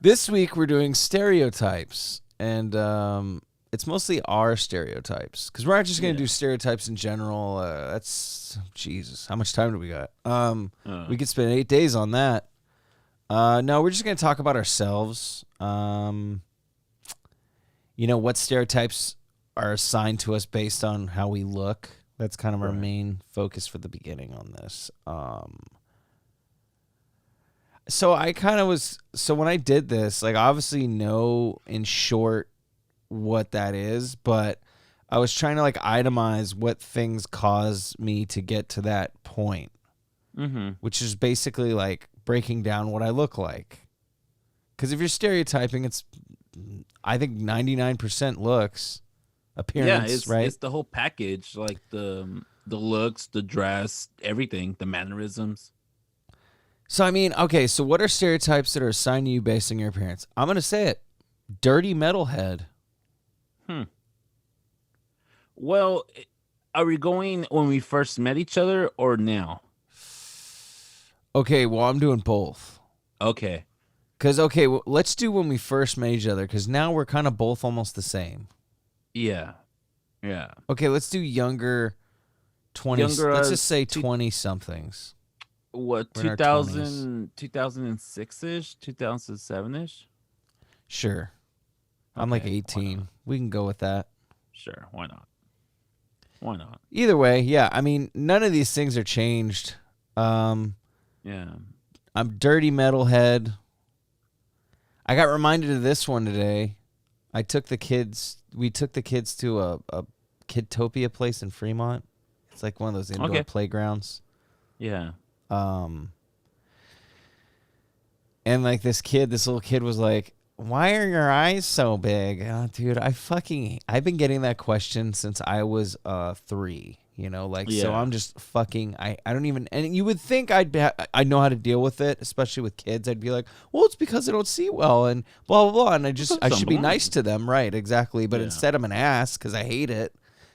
This week we're doing stereotypes, and it's mostly our stereotypes because we're not just going to do stereotypes in general. That's Jesus. How much time do we got? We could spend 8 days on that. No, we're just going to talk about ourselves. What stereotypes are assigned to us based on how we look. That's kind of our main focus for the beginning on this. So when I did this, like, obviously know in short what that is, but I was trying to like itemize what things cause me to get to that point, which is basically like breaking down what I look like. Because if you're stereotyping, it's, I think 99% looks, appearance, right? It's the whole package, like the looks, the dress, everything, the mannerisms. So, I mean, okay, so what are stereotypes that are assigned to you based on your appearance? I'm going to say it. Dirty metalhead. Well, are we going when we first met each other or now? Okay, well, I'm doing both. Okay. Because, let's do when we first met each other, because now we're kind of both almost the same. Yeah. Yeah. Okay, let's do younger 20s. Let's just say 20-somethings. What, 2006-ish? 2007-ish? Sure. Okay, I'm like 18. We can go with that. Sure, why not? Why not? Either way, yeah. I mean, none of these things are changed. Yeah. I'm dirty metalhead. I got reminded of this one today. We took the kids to a Kidtopia place in Fremont. It's like one of those indoor playgrounds. Yeah. And like this little kid was like, "Why are your eyes so big?" Dude, I've been getting that question since I was 3, so I'm just I don't even, and you would think I'd know how to deal with it, especially with kids. I'd be like, "Well, it's because I don't see well," and blah blah blah, and I should be nice to them, right? Exactly. But instead I'm an ass because I hate it.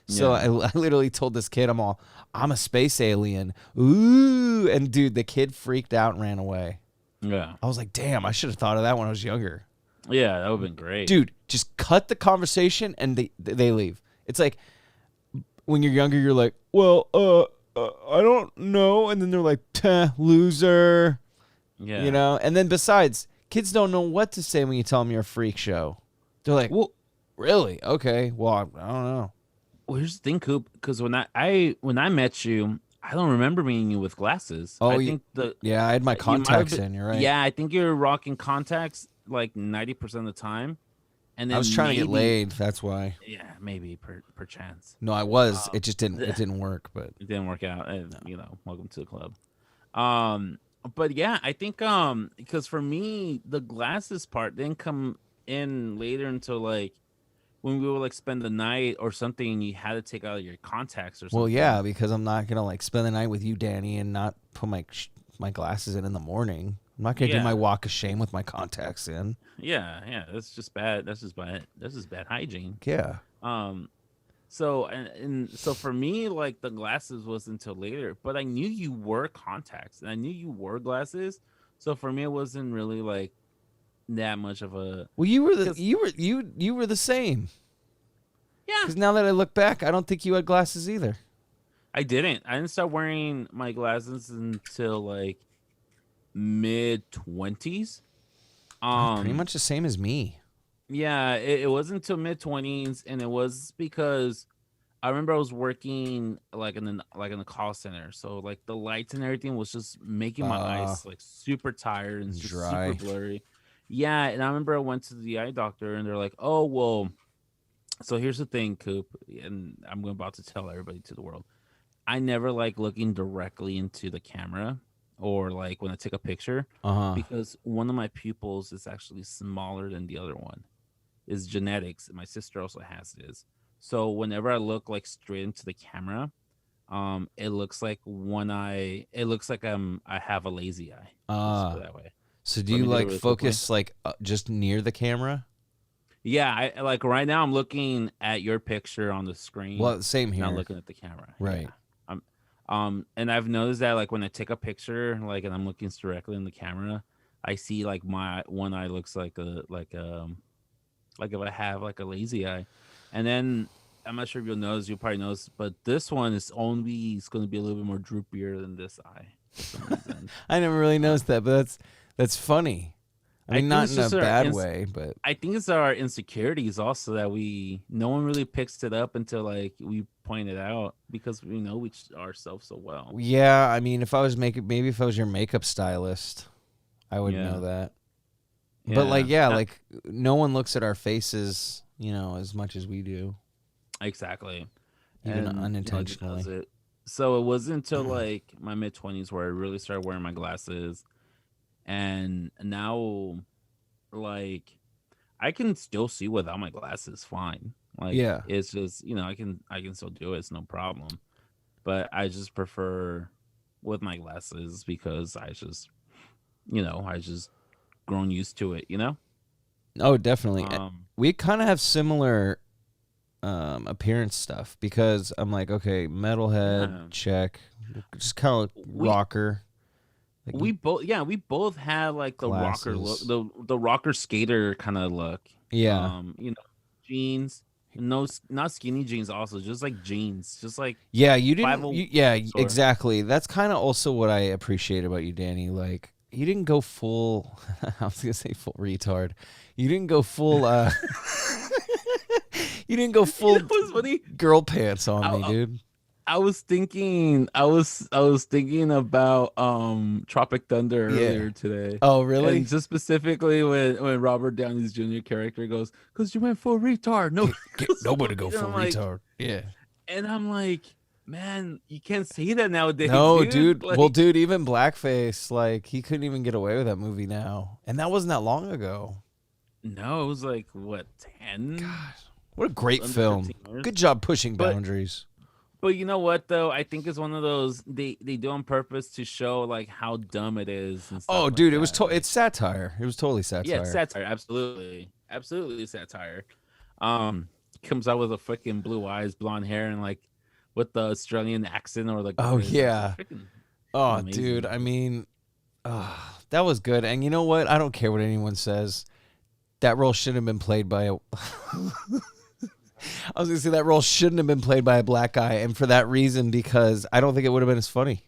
So I literally told this kid, I'm a space alien. Ooh, and dude, the kid freaked out and ran away. Yeah. I was like, damn, I should have thought of that when I was younger. Yeah, that would have been great. Dude, just cut the conversation and they leave. It's like when you're younger, you're like, well, I don't know. And then they're like, loser. Yeah. And then besides, kids don't know what to say when you tell them you're a freak show. They're like, well, really? Okay. Well, I don't know. Well, here's the thing, Coop, because when I met you, I don't remember meeting you with glasses. Oh, I think I had my contacts in. You're right. Yeah, I think you're rocking contacts like 90% of the time. And then I was trying to get laid. That's why. Yeah, maybe perchance. No, I was. It just didn't. It didn't work. But it didn't work out. And, welcome to the club. But yeah, I think because for me, the glasses part didn't come in later until like when we would like spend the night or something, and you had to take out your contacts or something. Well, yeah, because I'm not gonna like spend the night with you, Danny, and not put my glasses in the morning. I'm not gonna do my walk of shame with my contacts in. Yeah, that's just bad. That's just bad hygiene. Yeah. So so for me, like the glasses wasn't until later, but I knew you wore contacts and I knew you wore glasses. So for me, it wasn't really like that much of a. Well, you were the same. Yeah. Because now that I look back, I don't think you had glasses either. I didn't start wearing my glasses until like mid-20s. Pretty much the same as me. Yeah, it wasn't until mid-20s, and it was because I remember I was working like in a call center, so like the lights and everything was just making my eyes like super tired and super blurry. Yeah, and I remember I went to the eye doctor, and they're like, "Oh, well." So here's the thing, Coop, and I'm about to tell everybody to the world. I never like looking directly into the camera or like when I take a picture because one of my pupils is actually smaller than the other one. It's genetics. My sister also has this. So whenever I look like straight into the camera, it looks like I have a lazy eye. Let's put it that way. So do you like focus like just near the camera? Yeah, I like right now I'm looking at your picture on the screen. Well, same here. Not looking at the camera. Right. Yeah. And I've noticed that like when I take a picture, like and I'm looking directly in the camera, I see like my one eye looks like if I have like a lazy eye, and then I'm not sure if you'll notice. You'll probably notice, but this one is only it's going to be a little bit more droopier than this eye for some reason. I never really noticed that, but that's funny. I I mean, think not it's in a just our bad way, but I think it's our insecurities also that no one really picks it up until like we point it out because we know ourselves so well. yeah. I mean, if I was maybe if I was your makeup stylist, I would Yeah, know that. But like, yeah, yeah, like no one looks at our faces, as much as we do, exactly. even And he does unintentionally. it. So it wasn't until like my mid 20s where I really started wearing my glasses, and now like I can still see without my glasses fine. Like Yeah. it's just I can still do it. It's no problem. But I just prefer with my glasses because I just grown used to it. Oh, definitely. Um, We kind of have similar appearance stuff because I'm like, okay, metalhead, yeah. check, just kind of We rocker, like we both have like the rocker look, glasses. the rocker skater kind of look. Yeah. Jeans, no, not skinny jeans. Also, just like jeans, just like Yeah, you didn't. 501 Yeah, sort. exactly. That's kind of also what I appreciate about you, Danny. Like, you didn't go full. I was gonna say full retard. You didn't go full. You didn't go You know full what's funny? girl pants on me, I, dude. I was thinking about Tropic Thunder Yeah. earlier today. Oh, And really? just specifically when Robert Downey's Jr. character goes, "Cause you went full retard." No, Nobody go full I'm like, retard. Yeah. man, you can't say that nowadays, No, dude. dude. Well, Like, dude, even blackface, like he couldn't even get away with that movie now, and that wasn't that long ago. no, it was like what 10, God, what a great under film. 15 years. Good job pushing But boundaries. But you know what though? I think it's one of those they do on purpose to show like how dumb it is and stuff Oh, like dude, that. Like it's satire. It was totally yeah, it's satire. satire, absolutely, absolutely satire. Comes out with a freaking blue eyes, blonde hair, and like with the Australian accent or the Oh British accent. yeah. Freaking Oh, dude. amazing. I mean, that was good. And you know what? I don't care what anyone says. That role shouldn't have been played by a. I was gonna say that role shouldn't have been played by a black guy, and for that reason, because I don't think it would have been as funny.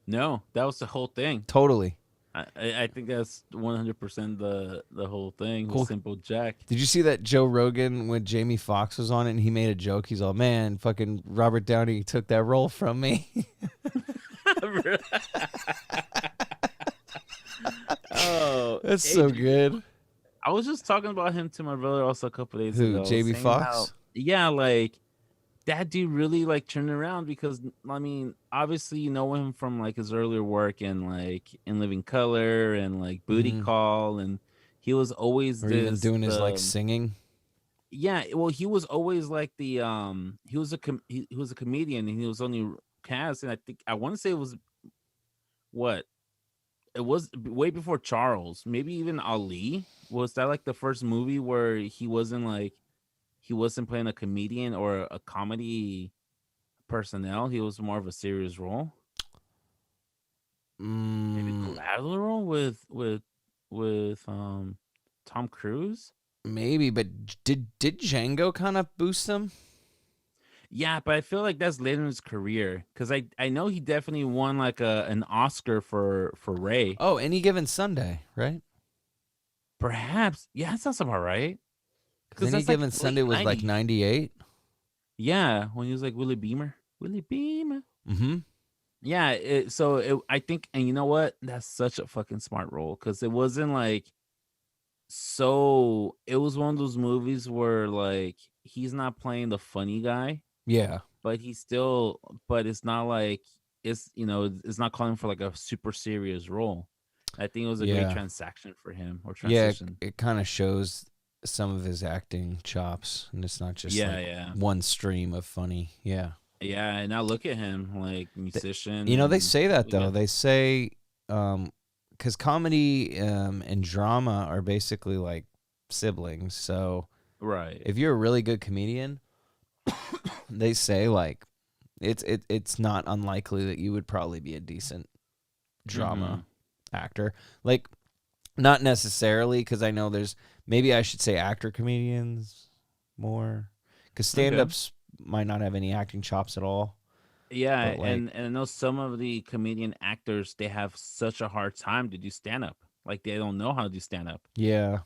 No, that was the whole thing. Totally. I think that's 100% the whole thing with Cool. Simple Jack. Did you see that Joe Rogan when Jamie Foxx was on it and he made a joke? He's all, man, fucking Robert Downey took that role from me. Oh, That's hey, so good. I was just talking about him to my brother also a couple days Who, ago, Jamie saying how Foxx? yeah, like that dude really like turned around because I mean, obviously you know him from like his earlier work and like in Living Color and like Booty Mm-hmm. Call, and he was always Or even this doing his like the singing. yeah, well he was always like the he was a comedian and he was only cast, and I think I want to say it was what it was way before Charles, maybe even Ali. Was that like the first movie where he wasn't playing a comedian or a comedy personnel? He was more of a serious role. Maybe Mm, Collateral with Tom Cruise. maybe, but did Django kind of boost him? Yeah, but I feel like that's later in his career because I know he definitely won like an Oscar for Ray. Oh, Any Given Sunday, right? Perhaps, yeah, that sounds about right. Because Because Any that's like Given Sunday late was like 90s. 98. Yeah, when he was like Willie Beamer. Willie Beamer. Mm-hmm. Yeah, I think, and you know what? That's such a fucking smart role because it wasn't like it was one of those movies where like he's not playing the funny guy, Yeah. but but it's not like it's not calling for like a super serious role. I think it was a great Yeah. transaction for him or Yeah, transition. it kind of shows some of his acting chops, and it's not just Yeah, like yeah, one stream of funny. Yeah. yeah. And now look at him, like Th- musician, You know, they and say that though. yeah, They say, because comedy and drama are basically like siblings. So right. if you're a really good comedian, they say like it's not unlikely that you would probably be a decent Mm-hmm. drama actor. Like Not necessarily, because I know there's maybe I should say actor comedians more, because Okay. stand-ups might not have any acting chops at all. Yeah, But like, and I know some of the comedian actors, they have such a hard time to do stand up. Like they don't know how to do stand up. yeah,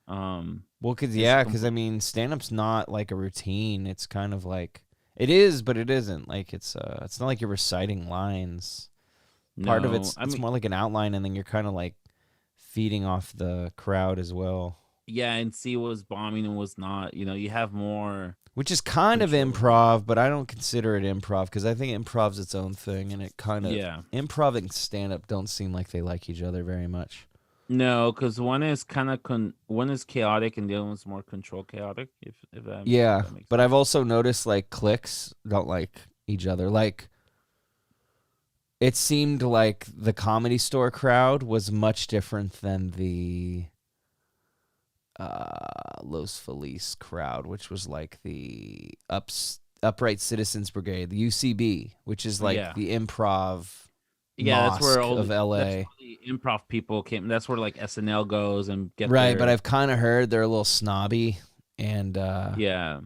Um, well, because it's a I complete. mean, stand-up's not like a routine. It's kind of like it is, but it isn't. Like it's not like you're reciting lines. Part of No, I it's mean, more like an outline, and then you're kind of like feeding off the crowd as well. yeah, and see what was bombing and was not. You know, you have more Which is kind of control over it. improv, but I don't consider it improv because I think improv's its own thing, and it kind of Yeah. improv and stand up don't seem like they like each other very much. No, because one is kind of one is chaotic and the other one's more control chaotic. If Yeah, that makes but I've sense. also noticed like cliques don't like each other. Like it seemed like the Comedy Store crowd was much different than the Los Feliz crowd, which was like the Upright Citizens Brigade, the UCB, which is like Yeah. the improv Yeah, mosque of that's LA. where the improv people came. That's where like SNL goes and get Right, but their I've kind of heard they're a little snobby, and yeah,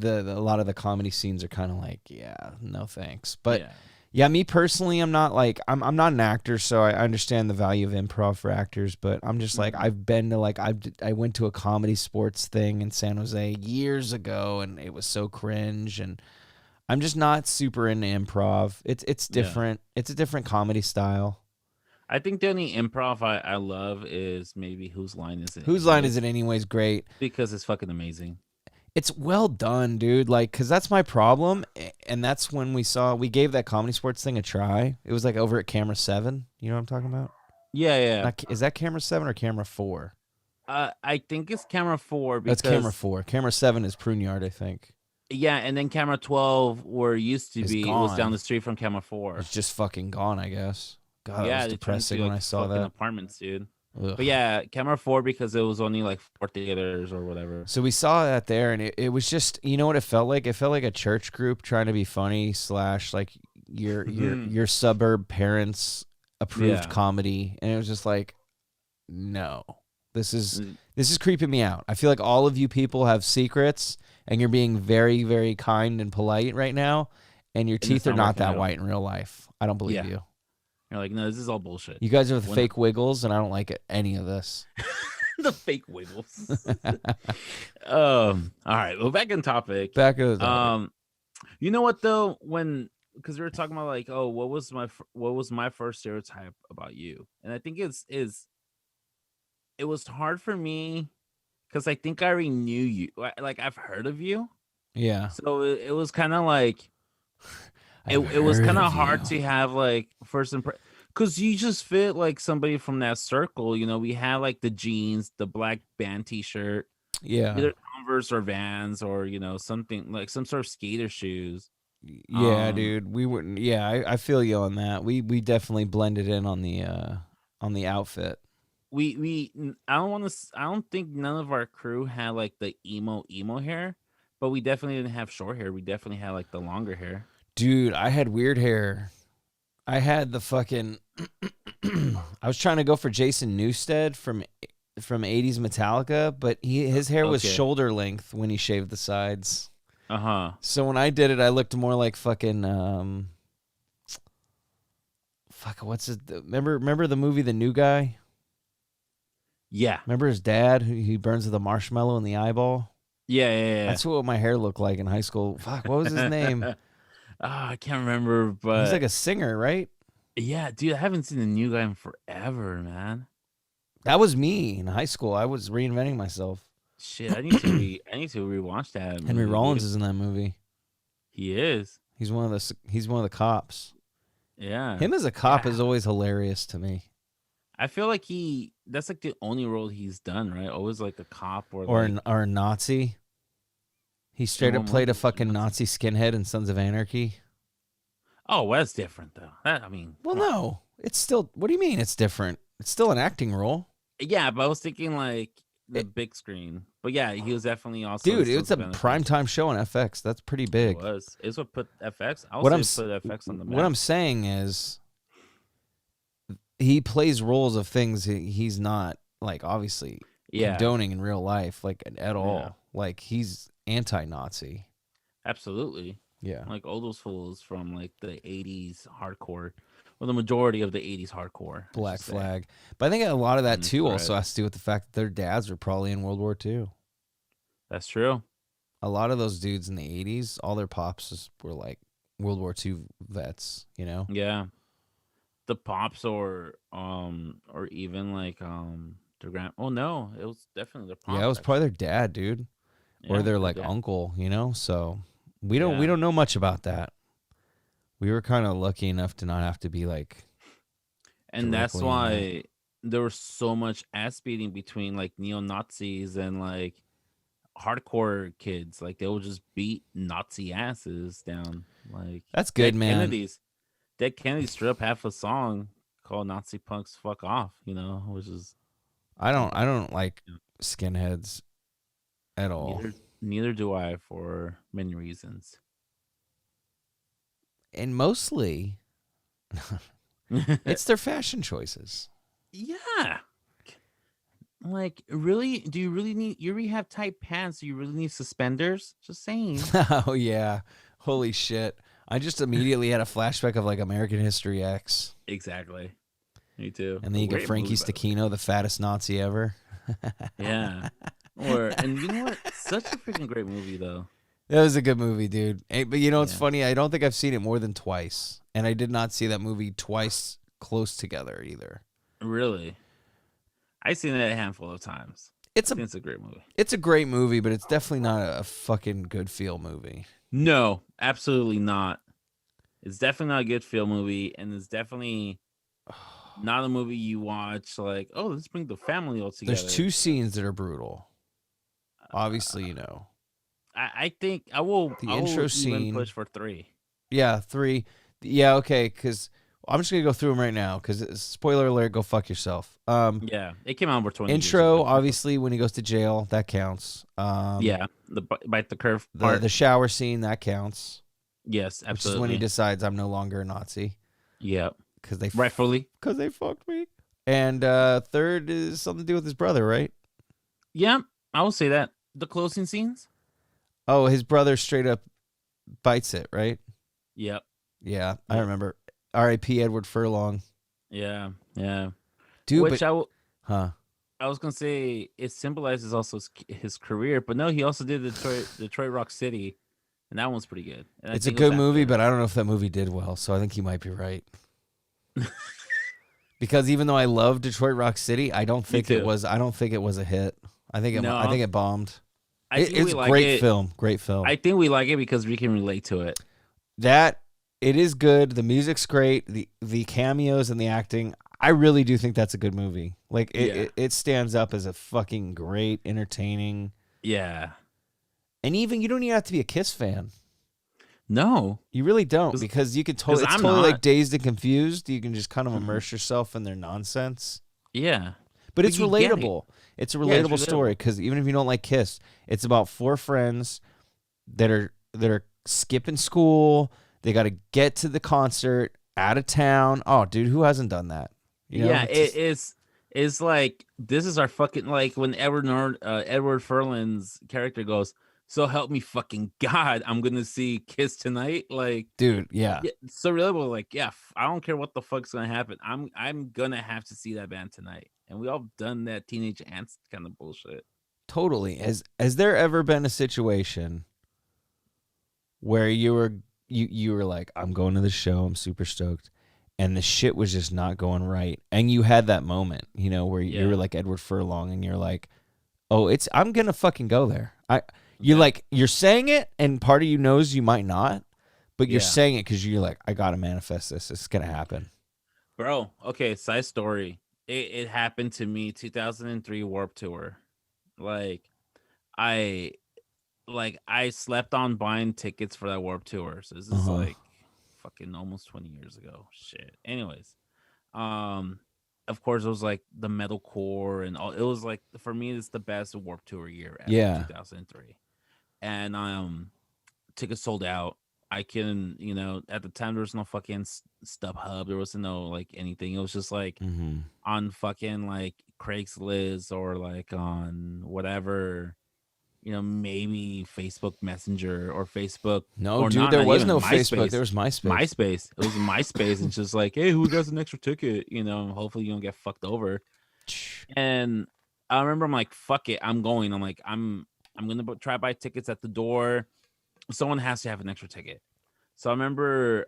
a lot of the comedy scenes are kind of like, yeah, no thanks. But yeah. yeah, me personally, I'm not like I'm not an actor, so I understand the value of improv for actors. But I'm just like Mhm. I've been to like I went to a comedy sports thing in San Jose years ago, and it was so cringe, and I'm just not super into improv. It's Yeah. different. It's a different comedy style. I think the only improv I love is maybe Whose Line Is It Whose line is Anyways? it anyways? Great. Because it's fucking amazing. It's well done, dude. Like, cause that's my problem, and that's when we gave that comedy sports thing a try. It was like over at Camera 7. You know what I'm talking about? Yeah, yeah. Not, is that Camera 7 or Camera 4? I think it's camera 4 That's Camera because 4. Camera 7 is Prune Yard, I think. yeah, and then camera 12 where it used to Is be, it was down gone. the street from camera 4. It's just fucking gone, I guess. God, that was Yeah, they turned depressing into when like I saw fucking that. apartments, dude. But Ugh. yeah, camera 4 because it was only like 4 theaters or whatever. So we saw that there, and it was just, you know what it felt like? It felt like a church group trying to be funny slash like your suburb parents approved Yeah. comedy, and it was just like, no, this is Mm, this is creeping me out. I feel like all of you people have secrets, and you're being very very kind and polite right now, and your and it's teeth are not not working that at all. white in real life. I don't believe Yeah. you. You're like, no, this is all bullshit. You guys are the When fake wiggles, and I don't like any of this. the fake wiggles. All right. Well, back in topic. Back of the topic. You know what though? When because we were talking about like, oh, what was my first stereotype about you? And I think it was hard for me because I think I already knew you. Like I've heard of you, Yeah. so it was kind of like I've it was heard kind of of you. hard to have like first impression because you just fit like somebody from that circle. You know, we had like the jeans, the black band T-shirt, Yeah. either Converse or Vans, or you know something like some sort of skater shoes. Yeah, Um, dude. We wouldn't. Yeah, I feel you on that. We definitely blended in on the outfit. I don't want to. I don't think none of our crew had like the emo hair, but we definitely didn't have short hair. We definitely had like the longer hair. Dude, I had weird hair. I had the fucking I was trying to go for Jason Newsted from 80s Metallica, but his hair was Okay. shoulder length when he shaved the sides. Uh-huh. So when I did it, I looked more like fucking fuck, what's it? Remember the movie The New Guy? Yeah. Remember his dad who he burns the marshmallow in the eyeball? Yeah. That's what my hair looked like in high school. Fuck, what was his name? I can't remember, He's like but a singer, right? yeah, dude, I haven't seen the new guy in forever, man. That was me in high school. I was reinventing myself. Shit, I need to rewatch that Henry movie, Rollins dude. is in that movie. He is. He's one of the cops. Yeah. Him as a cop Yeah. is always hilarious to me. I feel like that's like the only role he's done, right? Always like a cop or Or like a Nazi. He in straight what up played a movie? fucking Nazi skinhead in Sons of Anarchy. Oh, well, that's different though. I mean, Well, come on. no, it's still. What do you mean it's different? It's still an acting role, Yeah, but I was thinking like the it, big screen. But yeah, he was definitely also in dude. It's Sons a of Anarchy. primetime show on FX. That's pretty It big. was. It's what put FX. I would What say I'm it s- put FX on the what map. I'm saying is he plays roles of things he's not like obviously Yeah, condoning in real life, like at yeah, all. Like he's anti-Nazi. absolutely. Yeah. Like all those fools from like the '80s hardcore, well, the majority of the '80s hardcore, I should Black say. Flag. But I think a lot of that Punish too Red. also has to do with the fact that their dads were probably in World War II. That's true. A lot of those dudes in the 80s, all their pops were like World War II vets, you know? Yeah, the pops or even like their grand. Oh no, it was definitely their Yeah, it pops was probably their actually. dad, dude, or Yeah, their their like dad. uncle, you know? So we Yeah, don't know much about that. We were kind of lucky enough to not have to be like and that's directly in that. why there was so much ass beating between like neo Nazis and like hardcore kids. Like they would just beat Nazi asses down. Like That's good, Dead man. Kennedys. Dead Kennedys straight up half a song called Nazi punks fuck off, which is like I don't like you know, skinheads at all. neither do I for many reasons. And mostly it's their fashion choices. Yeah. Like, really? Do you really need? You already have tight pants. Do you really need suspenders? Just saying. Oh yeah. Holy shit. I just immediately had a flashback of like American History X. Exactly. Me too. And then A you get great movie, Frankie by the way. Stachino, the fattest Nazi ever. Yeah. And you know what? Such a freaking great movie, though. That was a good movie, dude. Hey, but you know what's Yeah. funny? I don't think I've seen it more than twice. And I did not see that movie twice close together either. Really. I've seen it a handful of times. It's I a think it's a great movie. it's a great movie, but it's definitely not a fucking good feel movie. No, absolutely not. It's definitely not a good feel movie, and it's definitely not a movie you watch like, oh, let's bring the family all There's together. two scenes that are brutal. Uh, Obviously, you know. I think I will. The I will intro even scene. push for 3. Yeah, 3. Yeah, okay, because I'm just going to go through them right now because spoiler alert, go fuck yourself. Yeah, it came out over 20 years Intro, ago. obviously, when he goes to jail, that counts. Yeah, the bite the curve The part. the shower scene, that counts, Yes, which is when he absolutely. decides I'm no longer a Nazi Yeah, because rightfully. they fucked me. And third is something to do with his brother, right? Yeah, I will say that the closing scenes. Oh, his brother straight up bites it, right? Yep. Yeah, I Yep. remember. R.I.P. Edward Furlong. Yeah. Yeah. Dude, Which but huh? I was gonna say it symbolizes also his career, but no, he also did Detroit Rock City, and that one's pretty good. And I It's a think it was good movie, but after. I don't know if that movie did well. So I think he might be right. Because even though I love Detroit Rock City, I don't Me think it too. was. I don't think it was a hit. No, I think it bombed. I think It's we a like great it. film. Great film. I think we like it because we can relate to it. That it is good. The music's great. The cameos and the acting. I really do think that's a good movie. Like Yeah. it stands up as a fucking great, entertaining. Yeah. And even you don't even have to be a Kiss fan. No, You really don't because you could because it's I'm totally like not. Dazed and Confused. You can just kind of Mhm. immerse yourself in their nonsense. Yeah, But but it's you get it. relatable. It's a Yeah, it's relatable story relatable. because even if you don't like Kiss, it's about 4 friends that are skipping school. They got to get to the concert out of town. Oh, dude, who hasn't done that? You know, Yeah, it's just it's like this is our fucking like when Edward Furlan's character goes, "So help me fucking God, I'm gonna see Kiss tonight." Like, dude. Yeah, yeah, it's so relatable. Like, yeah, I don't care what the fuck's gonna happen. I'm gonna have to see that band tonight, and we all done that teenage ants kind of bullshit. totally. Has there ever been a situation where you were like, I'm going to the show, I'm super stoked, and the shit was just not going right, and you had that moment, you know, where you were Yeah, like Edward Furlong, and you're like, oh, it's I'm gonna fucking go there. You're yeah, like you're saying it, and part of you knows you might not, but you're yeah, saying it because you're like, I gotta manifest this. It's gonna happen. bro. Okay, side story. It happened to me 2003 Warp Tour. Like, I I slept on buying tickets for that Warp Tour. So this Uh is huh. like fucking almost 20 years ago. Shit. Anyways, um of course it was like the metalcore and all. It was like for me it's the best Warp Tour year ever, Yeah. 2003. And tickets sold out. I can, at the time there was no fucking StubHub. There wasn't no like anything. It was just like on fucking like Craigslist or like on whatever, maybe Facebook Messenger or Facebook. No, or dude, not, there not was even no MySpace. Facebook. There was MySpace. MySpace. It was MySpace. And just like, hey, who got an extra ticket? Hopefully you don't get fucked over. And I remember I'm like, fuck it, I'm going. I'm like, I'm gonna try buy tickets at the door. Someone has to have an extra ticket. So I remember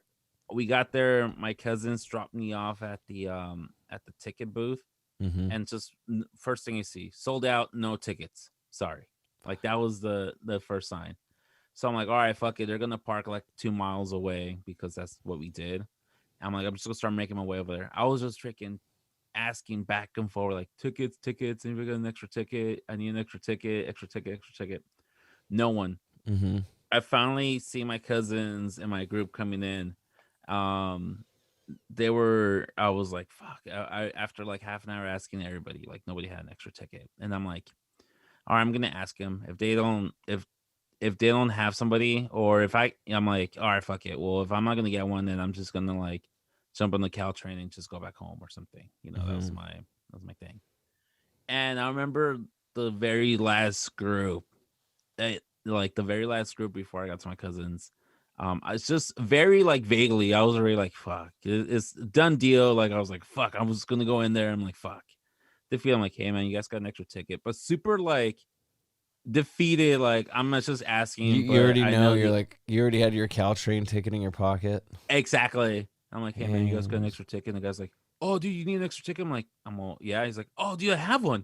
we got there. My cousins dropped me off at the ticket booth, and just first thing you see, sold out, no tickets. Sorry, like that was the first sign. So I'm like, all right, fuck it. They're gonna park like 2 miles away because that's what we did. I'm like, I'm just gonna start making my way over there. I was just freaking asking back and forth, like tickets. And we got an extra ticket. I need an extra ticket. No one. I finally see my cousins and my group coming in. I was like, fuck. I after like half an hour asking everybody, like nobody had an extra ticket. And I'm like, all right, I'm gonna ask them if they don't have somebody, or I'm like, all right, fuck it. Well, if I'm not gonna get one, then I'm just gonna like jump on the Caltrain and just go back home or something. That was my thing. And I remember the very last group, before I got to my cousins. It's just very like vaguely. I was already like, fuck, it's a done deal. Like I was like, fuck, I was gonna go in there. I'm like, fuck. They feel like, hey man, you guys got an extra ticket, but super like defeated. Like I'm not just asking. You already know. You're like, you already had your Caltrain ticket in your pocket. Exactly. I'm like, hey man, you guys got an extra ticket? And the guy's like, oh dude, you need an extra ticket? I'm like, all yeah. He's like, oh dude, I have one.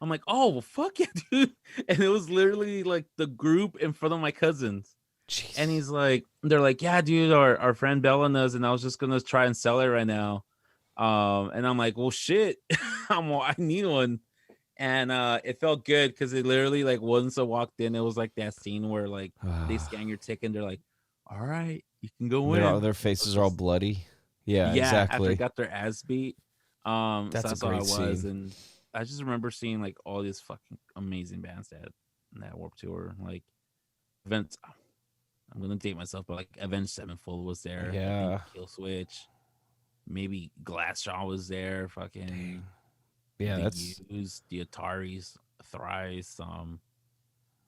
I'm like, oh well, fuck yeah, dude. And it was literally like the group in front of my cousins. Jeez. And he's like, they're like, yeah, dude, our friend Bella knows, and I was just gonna try and sell it right now. And I'm like, well, shit, I need one. And it felt good because it literally like once I walked in, it was like that scene where like they scan your ticket and they're like, all right, you can go in. Their faces are all bloody. Yeah, exactly. After they got their ass beat. That's a great scene. And I just remember seeing like all these fucking amazing bands that Warped Tour, like events. I'm gonna date myself, but like Avenged Sevenfold was there. Yeah, Kill Switch, maybe Glassjaw was there. Fucking dang. Yeah, the Ataris, Thrice,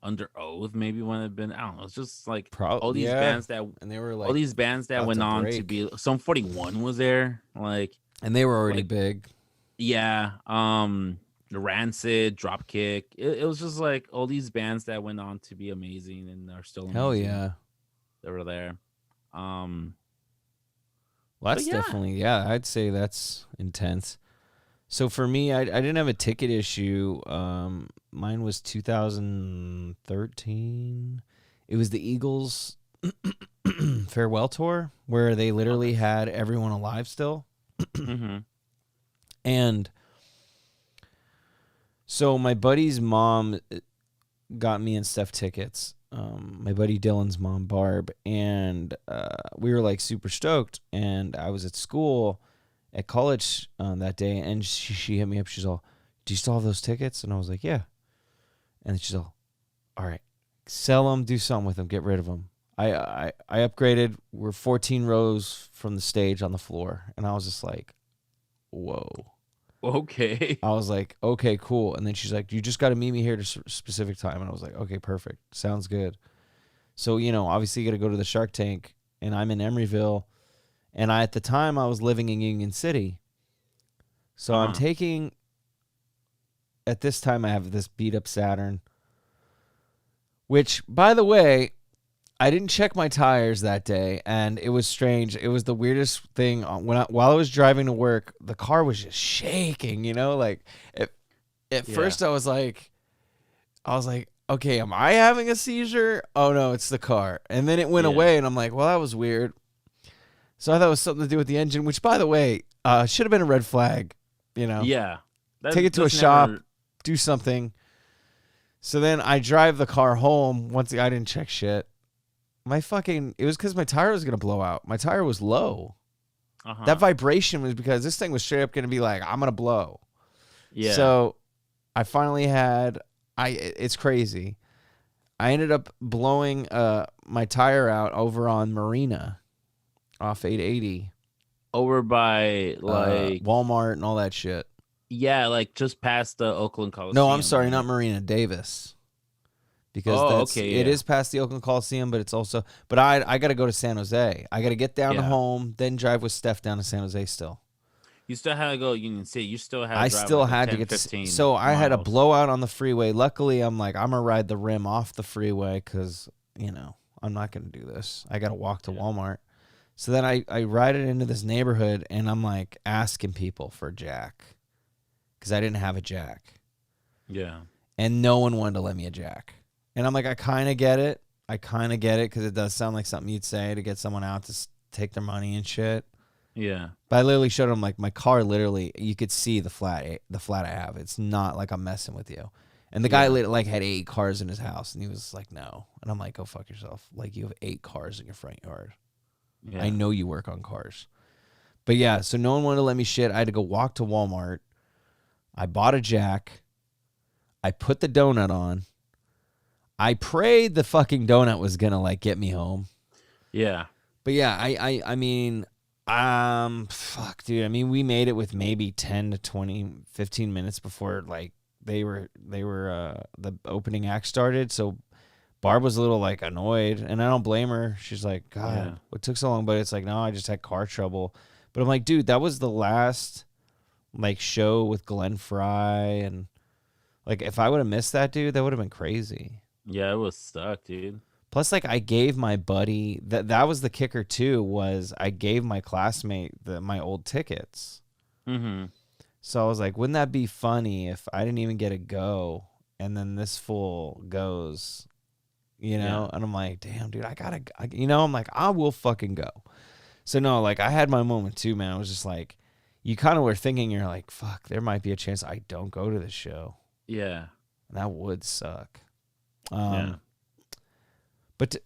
Under Oath, maybe when it been. I don't know. It's just like all these bands that, and they were like all these bands that went on to be. Some 41 was there, like, and they were already big. Yeah, Rancid, Dropkick. It was just like all these bands that went on to be amazing and are still amazing. Hell yeah, they were there. Well, that's definitely I'd say that's intense. So for me, I didn't have a ticket issue. Mine was 2013. It was the Eagles farewell tour where they literally had everyone alive still. And so my buddy's mom got me and Steph tickets. My buddy Dylan's mom, Barb, and we were like super stoked. And I was at school at college that day, and she hit me up. She's all, do you still have those tickets? And I was like, yeah. And she's all right, sell them, do something with them, get rid of them. I upgraded. We're 14 rows from the stage on the floor. And I was just like, whoa. Okay. I was like, okay, cool. And then she's like, you just got to meet me here at a specific time. And I was like, okay, perfect. Sounds good. So, obviously you got to go to the Shark Tank, and I'm in Emeryville. And at the time, I was living in Union City. So I'm taking, at this time, I have this beat up Saturn, which, by the way, I didn't check my tires that day, and it was strange. It was the weirdest thing. While I was driving to work, the car was just shaking, like at first I was like, okay, am I having a seizure? Oh no, it's the car. And then it went away, and I'm like, well, that was weird. So I thought it was something to do with the engine, which, by the way, should have been a red flag, Yeah. Take it to a shop, do something. So then I drive the car home. Once I didn't check shit. It was because my tire was going to blow out. My tire was low. That vibration was because this thing was straight up going to be like, I'm going to blow. Yeah. So I finally it's crazy. I ended up blowing my tire out over on Marina off 880. Over by Walmart and all that shit. Yeah, like just past the Oakland Coliseum. No, I'm sorry, right? not Marina, Davis. Because it is past the Oakland Coliseum, but it's also. But I got to go to San Jose. I got to get down to home, then drive with Steph down to San Jose still. You still had to go Union City. You still had to I drive still like had 10, to get 15 so I miles. had a blowout on the freeway. Luckily, I'm like, I'm going to ride the rim off the freeway because, I'm not going to do this. I got to walk to Walmart. So then I ride it into this neighborhood, and I'm like asking people for a jack because I didn't have a jack. Yeah. And no one wanted to let me a jack. And I'm like, I kind of get it. Because it does sound like something you'd say to get someone out to take their money and shit. Yeah. But I literally showed him, like, my car literally, you could see the flat I have. It's not like I'm messing with you. And the guy like had 8 cars in his house, and he was like, no. And I'm like, go fuck yourself. Like, you have 8 cars in your front yard. Yeah. I know you work on cars. But yeah, so no one wanted to let me shit. I had to go walk to Walmart. I bought a jack. I put the donut on. I prayed the fucking donut was gonna like get me home. Yeah. But yeah, I mean, fuck, dude. I mean, we made it with maybe 10 to 20, 15 minutes before like they were the opening act started. So Barb was a little like annoyed, and I don't blame her. She's like, God, what took so long? But it's like, no, I just had car trouble. But I'm like, dude, that was the last like show with Glenn Fry, and like if I would have missed that, dude, that would have been crazy. Yeah, it was stuck, dude. Plus, like, I gave my buddy that was the kicker too. Was I gave my classmate my old tickets. Mm-hmm. So I was like, wouldn't that be funny if I didn't even get to go, and then this fool goes, And I'm like, damn, dude, I'm like, I will fucking go. So no, like, I had my moment too, man. I was just like, you kind of were thinking, you're like, fuck, there might be a chance I don't go to this show. Yeah, and that would suck. But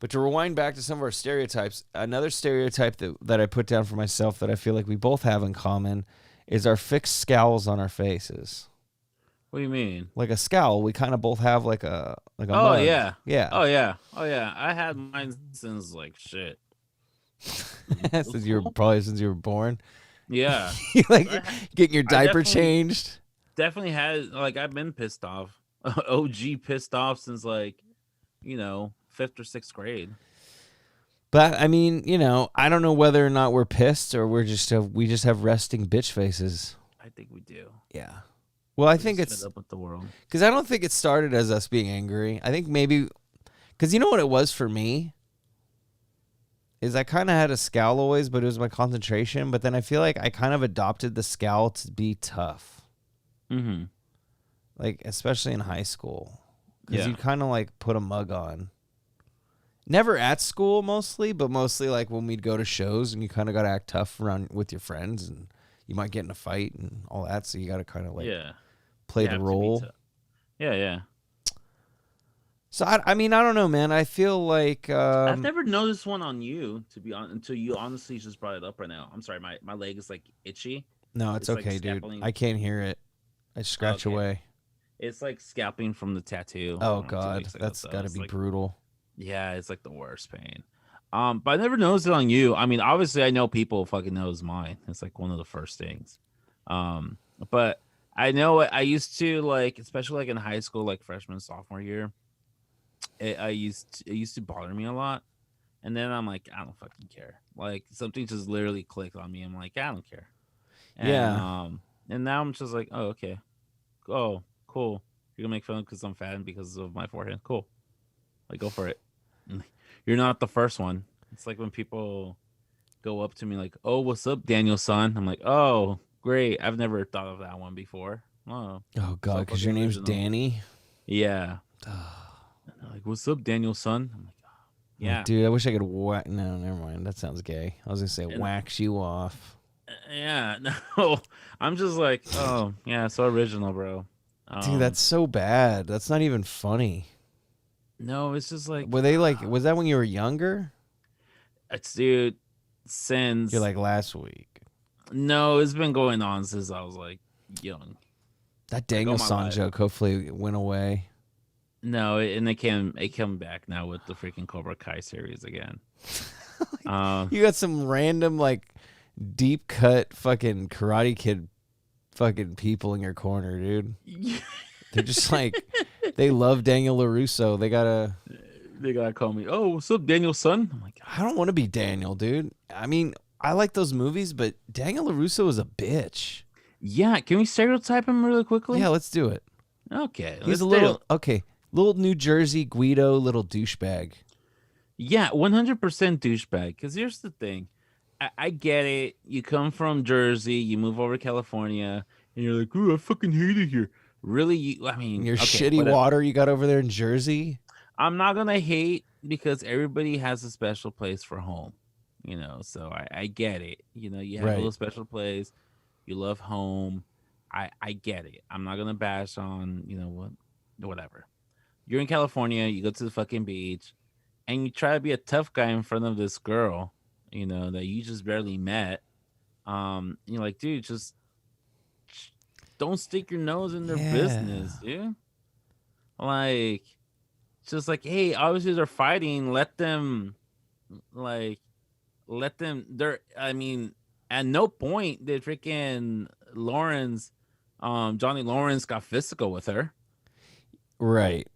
to rewind back to some of our stereotypes, another stereotype that I put down for myself that I feel like we both have in common is our fixed scowls on our faces. What do you mean? Like a scowl, we kind of both have like a oh mug. Yeah. Oh yeah. I had mine since like shit. since you were born. Yeah. You like getting your diaper changed. Definitely had like I've been pissed off. OG pissed off since like 5th or 6th grade. But I mean, I don't know whether or not we're pissed or we just have resting bitch faces. I think we do. Yeah. Well, I think it's up with the world because I don't think it started as us being angry. I think maybe because you know what it was for me is I kind of had a scowl always, but it was my concentration. But then I feel like I kind of adopted the scowl to be tough. Mm-hmm. Like, especially in high school. Because you kind of, like, put a mug on. Never at school, mostly, but mostly, like, when we'd go to shows and you kind of got to act tough around with your friends and you might get in a fight and all that, so you got to kind of, like, play the role. Yeah. So, I mean, I don't know, man. I feel like... I've never noticed one on you, to be honest, until you honestly just brought it up right now. I'm sorry, my leg is, like, itchy. No, it's okay, like, dude. I can't hear it. I scratch away. It's like scalping from the tattoo. Oh God, that's got to be like, brutal. Yeah, it's like the worst pain. But I never noticed it on you. I mean, obviously, I know people fucking knows mine. It's like one of the first things. But I know I used to like, especially like in high school, like freshman, sophomore year. It used to bother me a lot, and then I'm like, I don't fucking care. Like something just literally clicked on me. I'm like, I don't care. And, and now I'm just like, oh okay, oh. Cool. You're gonna make fun because I'm fat and because of my forehead. Cool. Like, go for it. You're not the first one. It's like when people go up to me like, "Oh, what's up, Daniel son?" I'm like, "Oh, great. I've never thought of that one before." Oh God, because your name's Danny. Yeah. Like, what's up, Daniel son? I'm like, oh, yeah, dude. I wish I could whack. No, never mind. That sounds gay. I was gonna say wax you off. Yeah. No. I'm just like, oh yeah, so original, bro. Dude, that's so bad. That's not even funny. No, it's just like... Were they like... Was that when you were younger? It's, dude, since... You're like last week. No, it's been going on since I was like young. That Daniel-san joke hopefully went away. No, and it came back now with the freaking Cobra Kai series again. You got some random like deep cut fucking Karate Kid fucking people in your corner, dude. They're just like they love Daniel LaRusso. They gotta call me. Oh, what's up, Daniel son? I'm like, I don't want to be Daniel, dude. I mean, I like those movies, but Daniel LaRusso is a bitch. Yeah, can we stereotype him really quickly? Yeah, let's do it. Okay, he's a little little New Jersey Guido, little douchebag. Yeah, 100% douchebag. Because here's the thing, I get it. You come from Jersey, you move over to California, and you're like, "Ooh, I fucking hate it here." Really? I mean, your okay, shitty water you got over there in Jersey. I'm not gonna hate because everybody has a special place for home, So I get it. You have a little special place. You love home. I get it. I'm not gonna bash on whatever. You're in California. You go to the fucking beach, and you try to be a tough guy in front of this girl, that you just barely met. You're like, dude, just don't stick your nose in their business, dude. Like, just like, hey, obviously they're fighting. Let them. They're. I mean, at no point did freaking Lawrence, Johnny Lawrence, got physical with her. Right.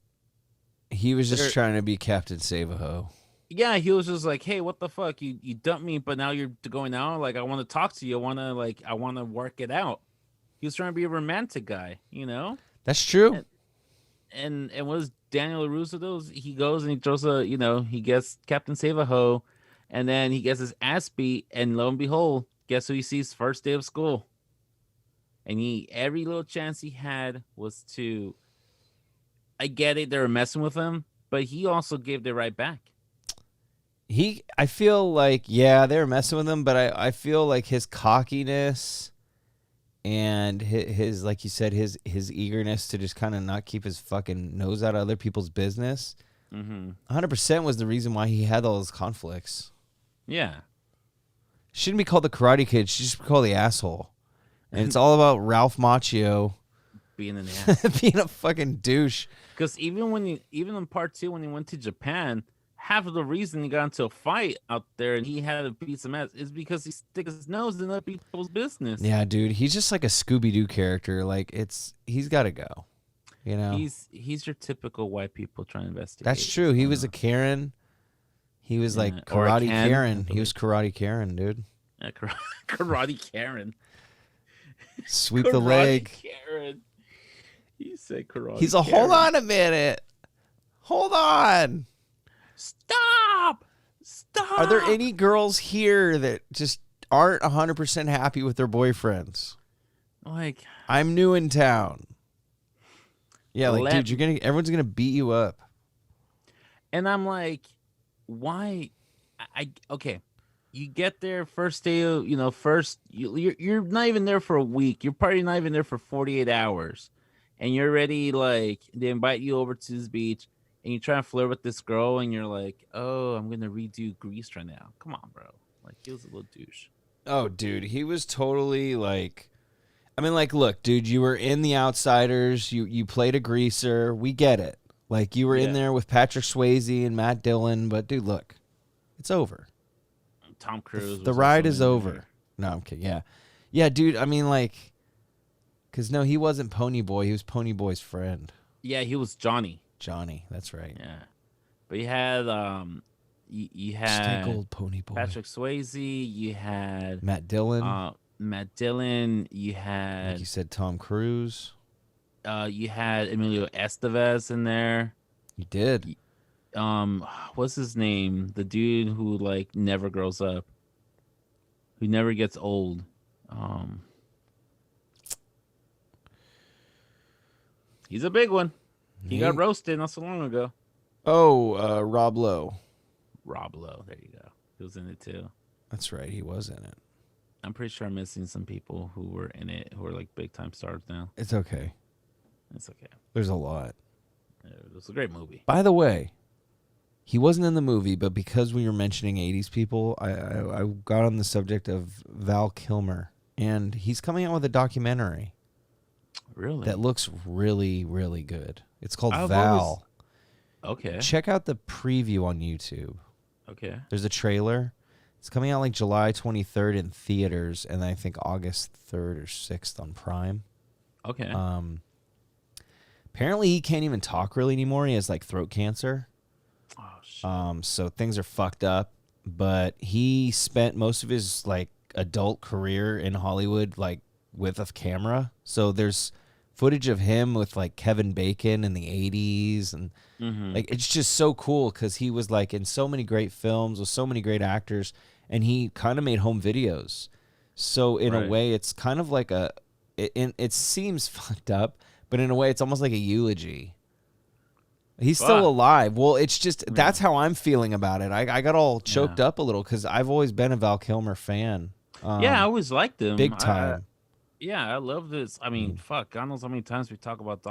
He was just trying to be Captain Save-A-Ho. Yeah, he was just like, hey, what the fuck? You dumped me, but now you're going out. Like, I want to talk to you. I want to work it out. He was trying to be a romantic guy, That's true. And what does Daniel LaRusso does? He goes and he throws he gets Captain Save-A-Ho, and then he gets his ass beat, and lo and behold, guess who he sees first day of school? And every little chance he had was to. I get it, they were messing with him, but he also gave it right back. I feel like, yeah, they were messing with him, but I feel like his cockiness and his like you said, his eagerness to just kind of not keep his fucking nose out of other people's business, 100% was the reason why he had all those conflicts. Yeah. Shouldn't be called the Karate Kid. She should be called the asshole. And it's all about Ralph Macchio being an ass. being a fucking douche. Because even in part 2, when he went to Japan, half of the reason he got into a fight out there and he had to beat some ass is because he sticks his nose in other people's business. Yeah, dude, he's just like a Scooby-Doo character. Like he's got to go. He's your typical white people trying to investigate. That's true. He was a Karen. He was like Karate Karen. He was Karate Karen, dude. Karate Karen. Sweep the leg. Karen. He said karate. He's a Karen. Hold on a minute. Hold on. Stop. Are there any girls here that just aren't 100% happy with their boyfriends? Like, I'm new in town. Yeah, like, dude, everyone's gonna beat you up. And I'm like, why? Okay. You get there first day of, you're not even there for a week. You're probably not even there for 48 hours. And you're ready, like, they invite you over to this beach and you try to flirt with this girl and you're like, oh, I'm going to redo Grease right now. Come on, bro. Like, he was a little douche. Oh, dude, he was totally like, I mean, like, look, dude, you were in The Outsiders. You played a greaser. We get it. Like, you were in there with Patrick Swayze and Matt Dillon. But, dude, look, it's over. Tom Cruise. The ride is over. No, I'm kidding. Yeah. Yeah, dude, I mean, like, because, no, he wasn't Pony Boy. He was Pony Boy's friend. Yeah, he was Johnny. Johnny, that's right. Yeah. But you had, you had just old Pony Boy. Patrick Swayze. You had Matt Dillon. You had, like you said, Tom Cruise. You had Emilio Estevez in there. You did. What's his name? The dude who like never grows up, who never gets old. He's a big one. He got roasted not so long ago. Oh, Rob Lowe. Rob Lowe. There you go. He was in it too. That's right. He was in it. I'm pretty sure I'm missing some people who were in it who are like big time stars now. It's okay. It's okay. There's a lot. It was a great movie. By the way, he wasn't in the movie, but because we were mentioning 80s people, I got on the subject of Val Kilmer, and he's coming out with a documentary. Really? That looks really, really good. It's called Val. Okay. Check out the preview on YouTube. Okay. There's a trailer. It's coming out like July 23rd in theaters, and I think August 3rd or 6th on Prime. Okay. Apparently he can't even talk really anymore. He has like throat cancer. Oh shit. So things are fucked up. But he spent most of his like adult career in Hollywood like with a camera. So there's footage of him with like Kevin Bacon in the 80s, and like it's just so cool because he was like in so many great films with so many great actors, and he kind of made home videos. So in a way, it's kind of like it seems fucked up, but in a way, it's almost like a eulogy. He's still alive. Well, it's just that's how I'm feeling about it. I got all choked up a little because I've always been a Val Kilmer fan. Yeah, I always liked him. Big time. Yeah, I love this. I mean, fuck, God knows how many times we talk about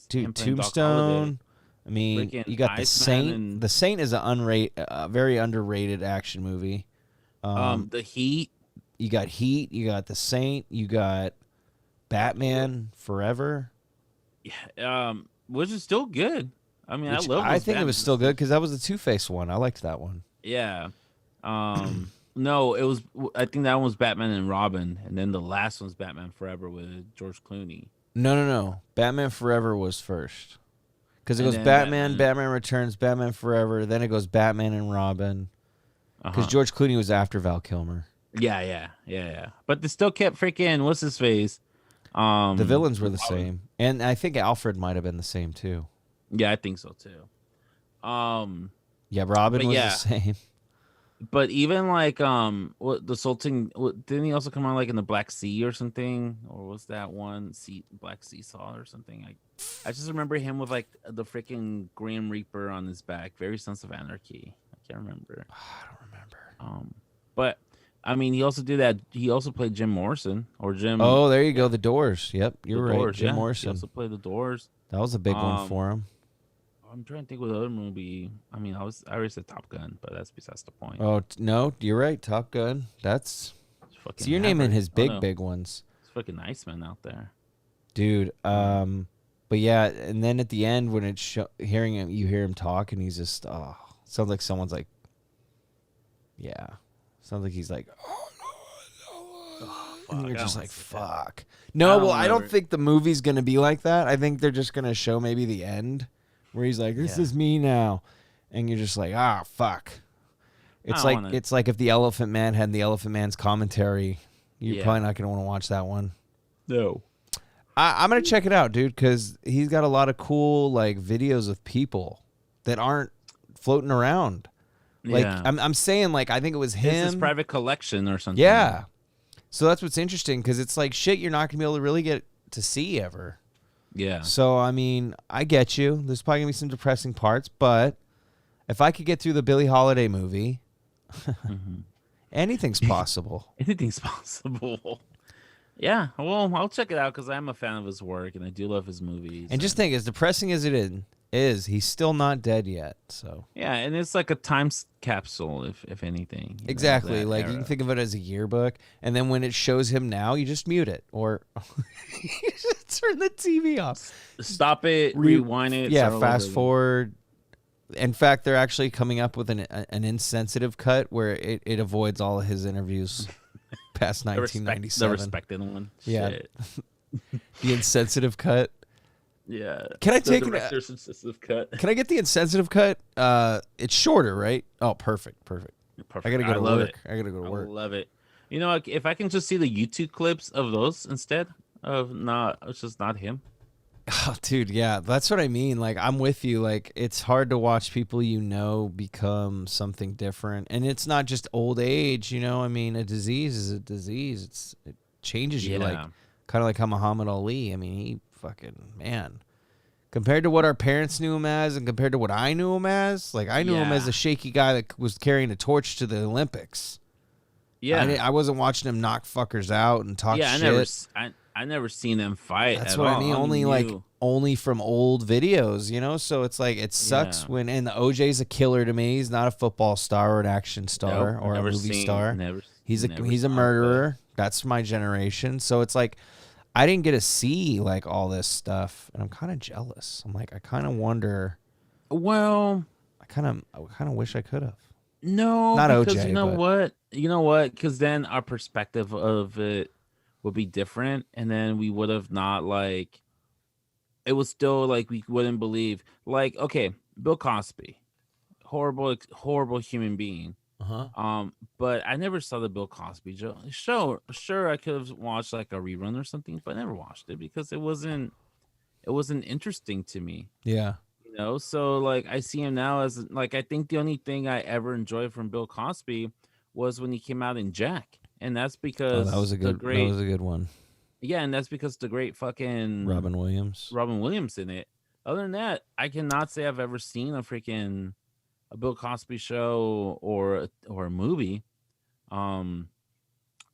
Dude, Tombstone. I mean, Freaking you got The Saint. The Saint is a very underrated action movie. The Heat. You got Heat. You got The Saint. You got Batman Forever. Yeah, which is still good. I mean, I love. I think it was still good because that was the Two-Face one. I liked that one. Yeah. No, it was. I think that one was Batman and Robin, and then the last one's Batman Forever with George Clooney. No. Batman Forever was first because it goes Batman Returns, Batman Forever, then it goes Batman and Robin. Because George Clooney was after Val Kilmer. Yeah. But they still kept freaking what's his face. The villains were the same, and I think Alfred might have been the same too. Yeah, I think so too. Yeah, Robin was the same. But even like what the Sultan didn't he also come out like in the Black Sea or something, or was that one Black Seesaw or something? I just remember him with like the freaking Grim Reaper on his back, very Sons of Anarchy. I can't remember. I don't remember. But I mean, he also did that. He also played Jim Morrison or Jim. Oh, there you go. The Doors. Yep, you're right. Doors, Jim Morrison. He also played the Doors. That was a big one for him. I'm trying to think what other movie. I mean, I already said Top Gun, but that's besides the point. Oh no, you're right. Top Gun. That's. So you're naming his big ones. It's fucking Iceman out there, dude. But yeah, and then at the end when it's hearing him, you hear him talk, and he's just sounds like someone's like, yeah, sounds like he's like, oh no, and you're just like, fuck. No, well, I don't think the movie's gonna be like that. I think they're just gonna show maybe the end. Where he's like, this is me now. And you're just like, fuck. It's like if the Elephant Man had the Elephant Man's commentary, you're probably not going to want to watch that one. No. I'm going to check it out, dude, because he's got a lot of cool like videos of people that aren't floating around. Like I'm saying, like, I think it was him. It's his private collection or something. Yeah. So that's what's interesting because it's like shit you're not going to be able to really get to see ever. Yeah. So, I mean, I get you. There's probably going to be some depressing parts, but if I could get through the Billie Holiday movie, anything's possible. Anything's possible. Yeah. Well, I'll check it out because I'm a fan of his work and I do love his movies. And just think, as depressing as it is, he's still not dead yet. So yeah, and it's like a time capsule, if anything. Exactly. Like era. You can think of it as a yearbook, and then when it shows him now, you just mute it or you just turn the TV off. Stop it, rewind it. Yeah, fast forward. In fact, they're actually coming up with an insensitive cut where it avoids all of his interviews past 1997. The respected one. Yeah. Shit. The insensitive cut. Yeah. Can I take director's insensitive cut? Can I get the insensitive cut? It's shorter, right? Oh, perfect. I gotta go to work. I gotta go to work. I love it. You know, if I can just see the YouTube clips of those instead of it's just not him. Oh, dude, yeah, that's what I mean. Like, I'm with you. Like, it's hard to watch people become something different, and it's not just old age. I mean, a disease is a disease. It changes you, like kind of like how Muhammad Ali. I mean, he fucking man. Compared to what our parents knew him as, and compared to what I knew him as, like I knew him as a shaky guy that was carrying a torch to the Olympics. Yeah, I wasn't watching him knock fuckers out and talk shit. I never seen them fight. That's what I mean. Only from old videos, So it's like it sucks when and the OJ's a killer to me. He's not a football star or an action star or a movie star. He's a murderer. That's my generation. So it's like I didn't get to see like all this stuff, and I'm kind of jealous. I'm like I kind of wonder. Well, I kind of wish I could have. no, Not because OJ, but you know what? Because then our perspective of it would be different, and then we would have not like. It was still like we wouldn't believe. Like, okay, Bill Cosby, horrible human being. uh-huh. But I never saw the Bill Cosby show. Sure, I could have watched like a rerun or something, but I never watched it because it wasn't interesting to me. Yeah. So like I see him now as like I think the only thing I ever enjoyed from Bill Cosby was when he came out in Jack, and that's Oh, that was because a good one. and that's because the great fucking Robin Williams. Robin Williams in it. Other than that, I cannot say I've ever seen a Bill Cosby show or a movie. Um,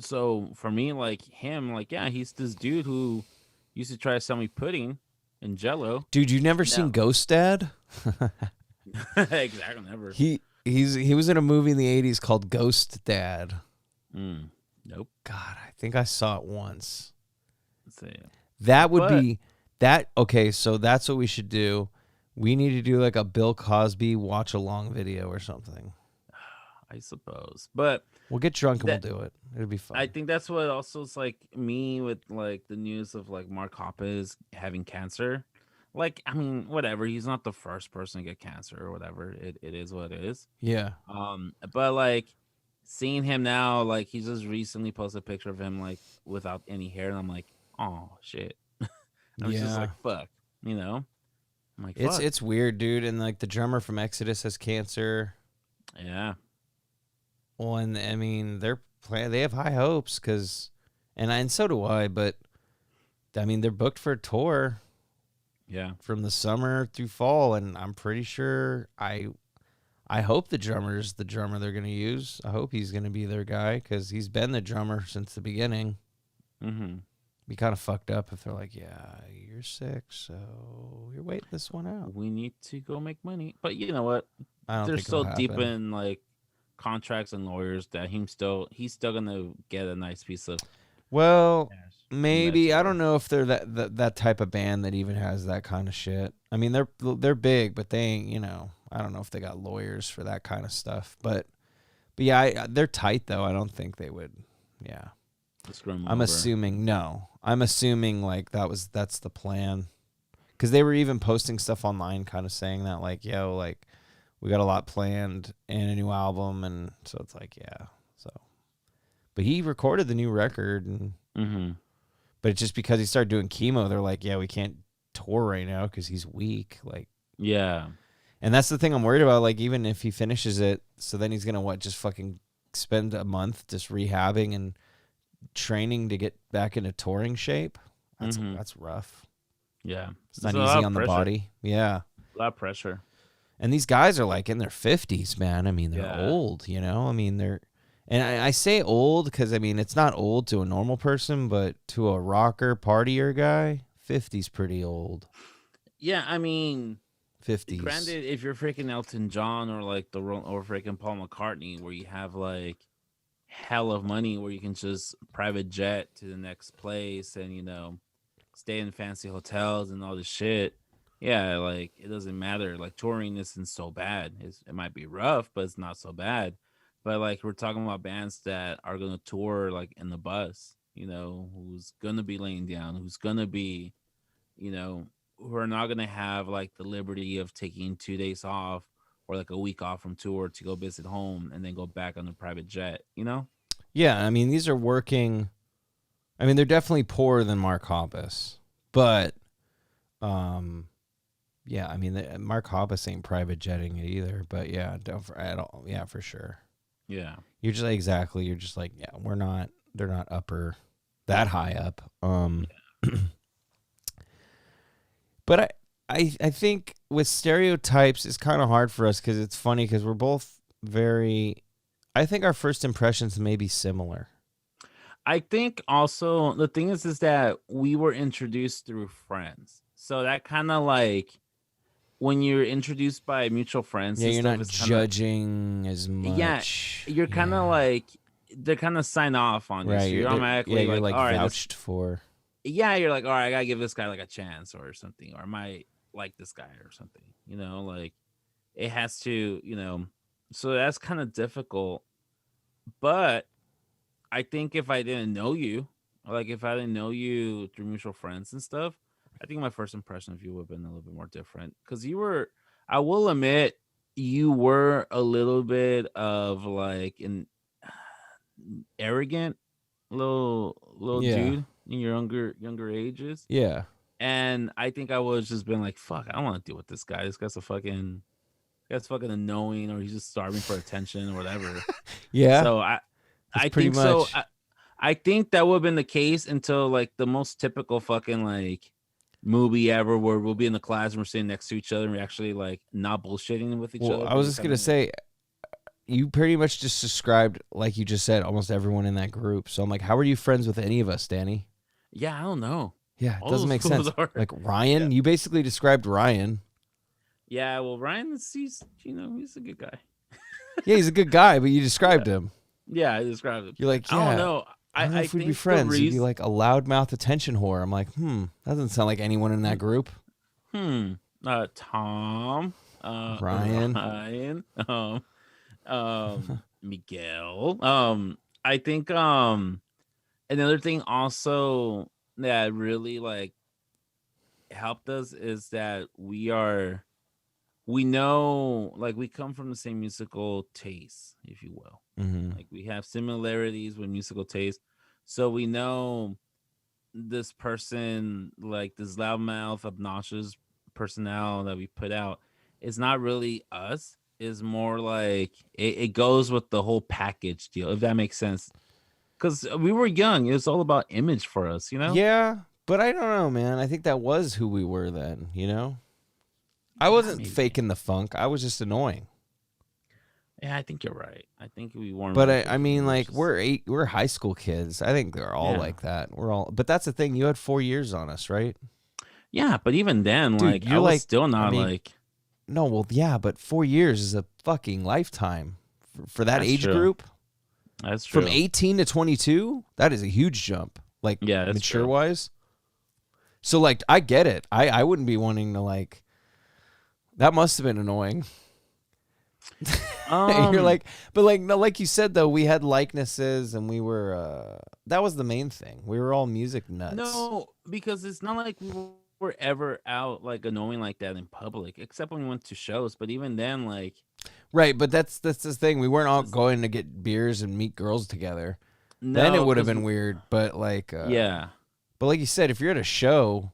so for me, like him, like yeah, he's this dude who used to try to sell me pudding and Jello. Dude, you never seen No, Ghost Dad? exactly, never. He was in a movie in the 80s called Ghost Dad. Nope. God, I think I saw it once. Let's see. That would But be that okay, so that's what we should do. We need to do like a Bill Cosby watch along video or something. I suppose, but We'll get drunk and that we'll do it. It'll be I fun. think that's what also is like me with like the news of like Mark Hoppus having cancer. Like, I mean, whatever. He's not the first person to get cancer or whatever. It is what it is. Yeah. But like seeing him now, like he just recently posted a picture of him like without any hair, and I'm like, oh shit. I'm just Yeah. like, fuck, you know. I'm like, It's fuck, it's weird, dude. And like the drummer from Exodus has cancer. yeah, Well, and I mean they have high hopes because, and so do I. But I mean they're booked for a tour yeah. from the summer through fall, and I'm pretty sure I hope the drummer's the drummer they're gonna use. I hope he's gonna be their guy because he's been the drummer since the beginning. Mm-hmm. Be kind of fucked up if they're like, yeah, you're sick, so you're waiting this one out. We need to go make money, but you know what? I don't They're think it'll so deep happen. in like contracts and lawyers that he's still gonna get a nice piece of Well, cash from that maybe I tour. don't know if they're that type of band that even has that kind of shit. I mean, they're big, but they ain't. I don't know if they got lawyers for that kind of stuff. But yeah, they're tight though. I don't think they would. Yeah, To screw him I'm over. assuming no. I'm assuming like that's the plan. Because they were even posting stuff online, kind of saying that like, yo, like we got a lot planned and a new album, and so it's like, yeah. So, but he recorded the new record, and Mm-hmm. but it's just because he started doing chemo, they're like, yeah, we can't tour right now because he's weak. Like, Yeah. and that's the thing I'm worried about. Like, even if he finishes it, so then he's gonna just fucking spend a month just rehabbing and training to get back into touring shape. Mm-hmm. That's rough. Yeah. It's There's not a lot easy of on the pressure. body. Yeah. A lot of pressure. And these guys are like in their 50s, man. I mean, they're Yeah. old, I mean, and I say old because, I mean, it's not old to a normal person, but to a rocker, partier guy, 50's pretty old. Yeah, I mean, 50s. granted, if you're freaking Elton John or like or freaking Paul McCartney, where you have like hell of money, where you can just private jet to the next place and stay in fancy hotels and all this shit. Yeah, like it doesn't matter. Like touring isn't so bad. It might be rough, but it's not so bad. But like we're talking about bands that are gonna tour like in the bus, who's gonna be laying down, who's gonna be, you know, who are not gonna have like the liberty of taking 2 days off or like a week off from tour to go visit home and then go back on a private jet. Yeah, I mean, these are working. I mean, they're definitely poorer than Mark Hoppus, but, yeah, I mean, Mark Hoppus ain't private jetting it either. But yeah, don't at all. Yeah, for sure. Yeah. You're just like, exactly. You're just like, yeah, we're not. They're not that high up. But I think with stereotypes, it's kind of hard for us because it's funny because we're both very. I think our first impressions may be similar. I think also the thing is that we were introduced through friends. So that kind of like when you're introduced by mutual friends Yeah, and you're stuff, not it's kind of, judging as yeah, much. you're kind of Yeah. like, they kind of sign off on you. Right. So you're automatically You're like, like all right, vouched for. you're like, all right, I gotta give this guy like a chance or something, or I might like this guy or something, like, it has to, so that's kind of difficult. But I think if I didn't know you, like if I didn't know you through mutual friends and stuff, I think my first impression of you would have been a little bit more different. Because you were, I will admit, you were a little bit of like an arrogant little Yeah. dude in your younger ages. Yeah. And I think I was just been like, fuck, I don't want to deal with this guy. This guy's fucking annoying, or he's just starving for attention or whatever. Yeah. So I That's I pretty think so. much. I think that would have been the case until like the most typical fucking like movie ever, where we'll be in the class and we're sitting next to each other and we're actually like not bullshitting with each Well, other, I but was just just gonna having like, say, you pretty much just described, like you just said, almost everyone in that group. So I'm like, how are you friends with any of us, Danny? yeah, I don't know. Yeah, it All doesn't those make fools sense. are Like yeah. Ryan, you basically described Ryan. Yeah, well, Ryan, he's a good guy. Yeah, he's a good guy, but you Yeah, described him. yeah, I described him. You're like, I don't yeah, know. I don't know I if we'd be think the friends. You'd be reason. like a loudmouth attention whore. I'm like, doesn't sound like anyone in that group. Hmm. Tom. Ryan. Ryan. Miguel. I think another thing also that really like helped us is that we know, like, we come from the same musical taste, if you will. Mm-hmm. Like, we have similarities with musical taste, so we know this person, like this loudmouth, obnoxious personnel that we put out, is not really us. Is more like it goes with the whole package deal, if that makes sense. Because we were young, it was all about image for us, you know. Yeah, but I don't know, man. I think that was who we were then, you know? I Yeah, wasn't maybe. faking the funk. I was just annoying. Yeah, I think you're right. I think we weren't But really I faking. mean, We were like just we're high school kids. I think they're all yeah, like that. We're all, but that's the thing. You had 4 years on us, right, yeah. But even then, dude? like, I You're was like, still I not mean, like. no, well, yeah, but 4 years is a fucking lifetime for that That's age true. group. That's From true. 18 to 22, that is a huge jump, like Yeah, that's mature true. wise. So like, I get it. I wouldn't be wanting to like. That must have been annoying. You're Um, like, but like no, like you said though, we had likenesses and we were. That was the main thing. We were all music nuts. no, because it's not like we were ever out like annoying like that in public, except when we went to shows. But even then, like, Right, but that's the thing. We weren't all it's, going to get beers and meet girls together. Then it no, would have because been weird. yeah, But like you said, if you're at a show,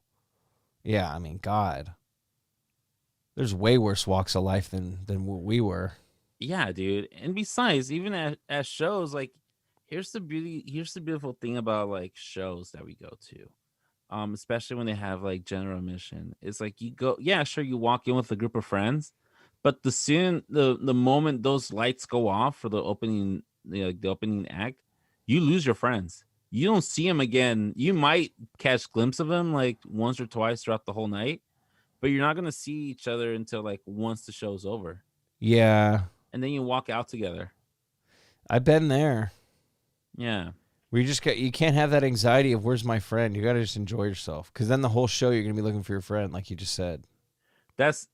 yeah, I mean, God, there's way worse walks of life than what we were. yeah, dude. And besides, even at shows, like, here's the beautiful thing about like shows that we go to. Especially when they have like general admission. It's like you go, yeah, sure, you walk in with a group of friends, but the moment those lights go off for the opening, the opening act, you lose your friends. You don't see them again. You might catch a glimpse of them like once or twice throughout the whole night, but you're not gonna see each other until like once the show's over, Yeah, and then you walk out together. I've been there. Yeah. We just you can't have that anxiety of where's my friend. You got to just enjoy yourself because then the whole show you're gonna be looking for your friend, like you just said. That's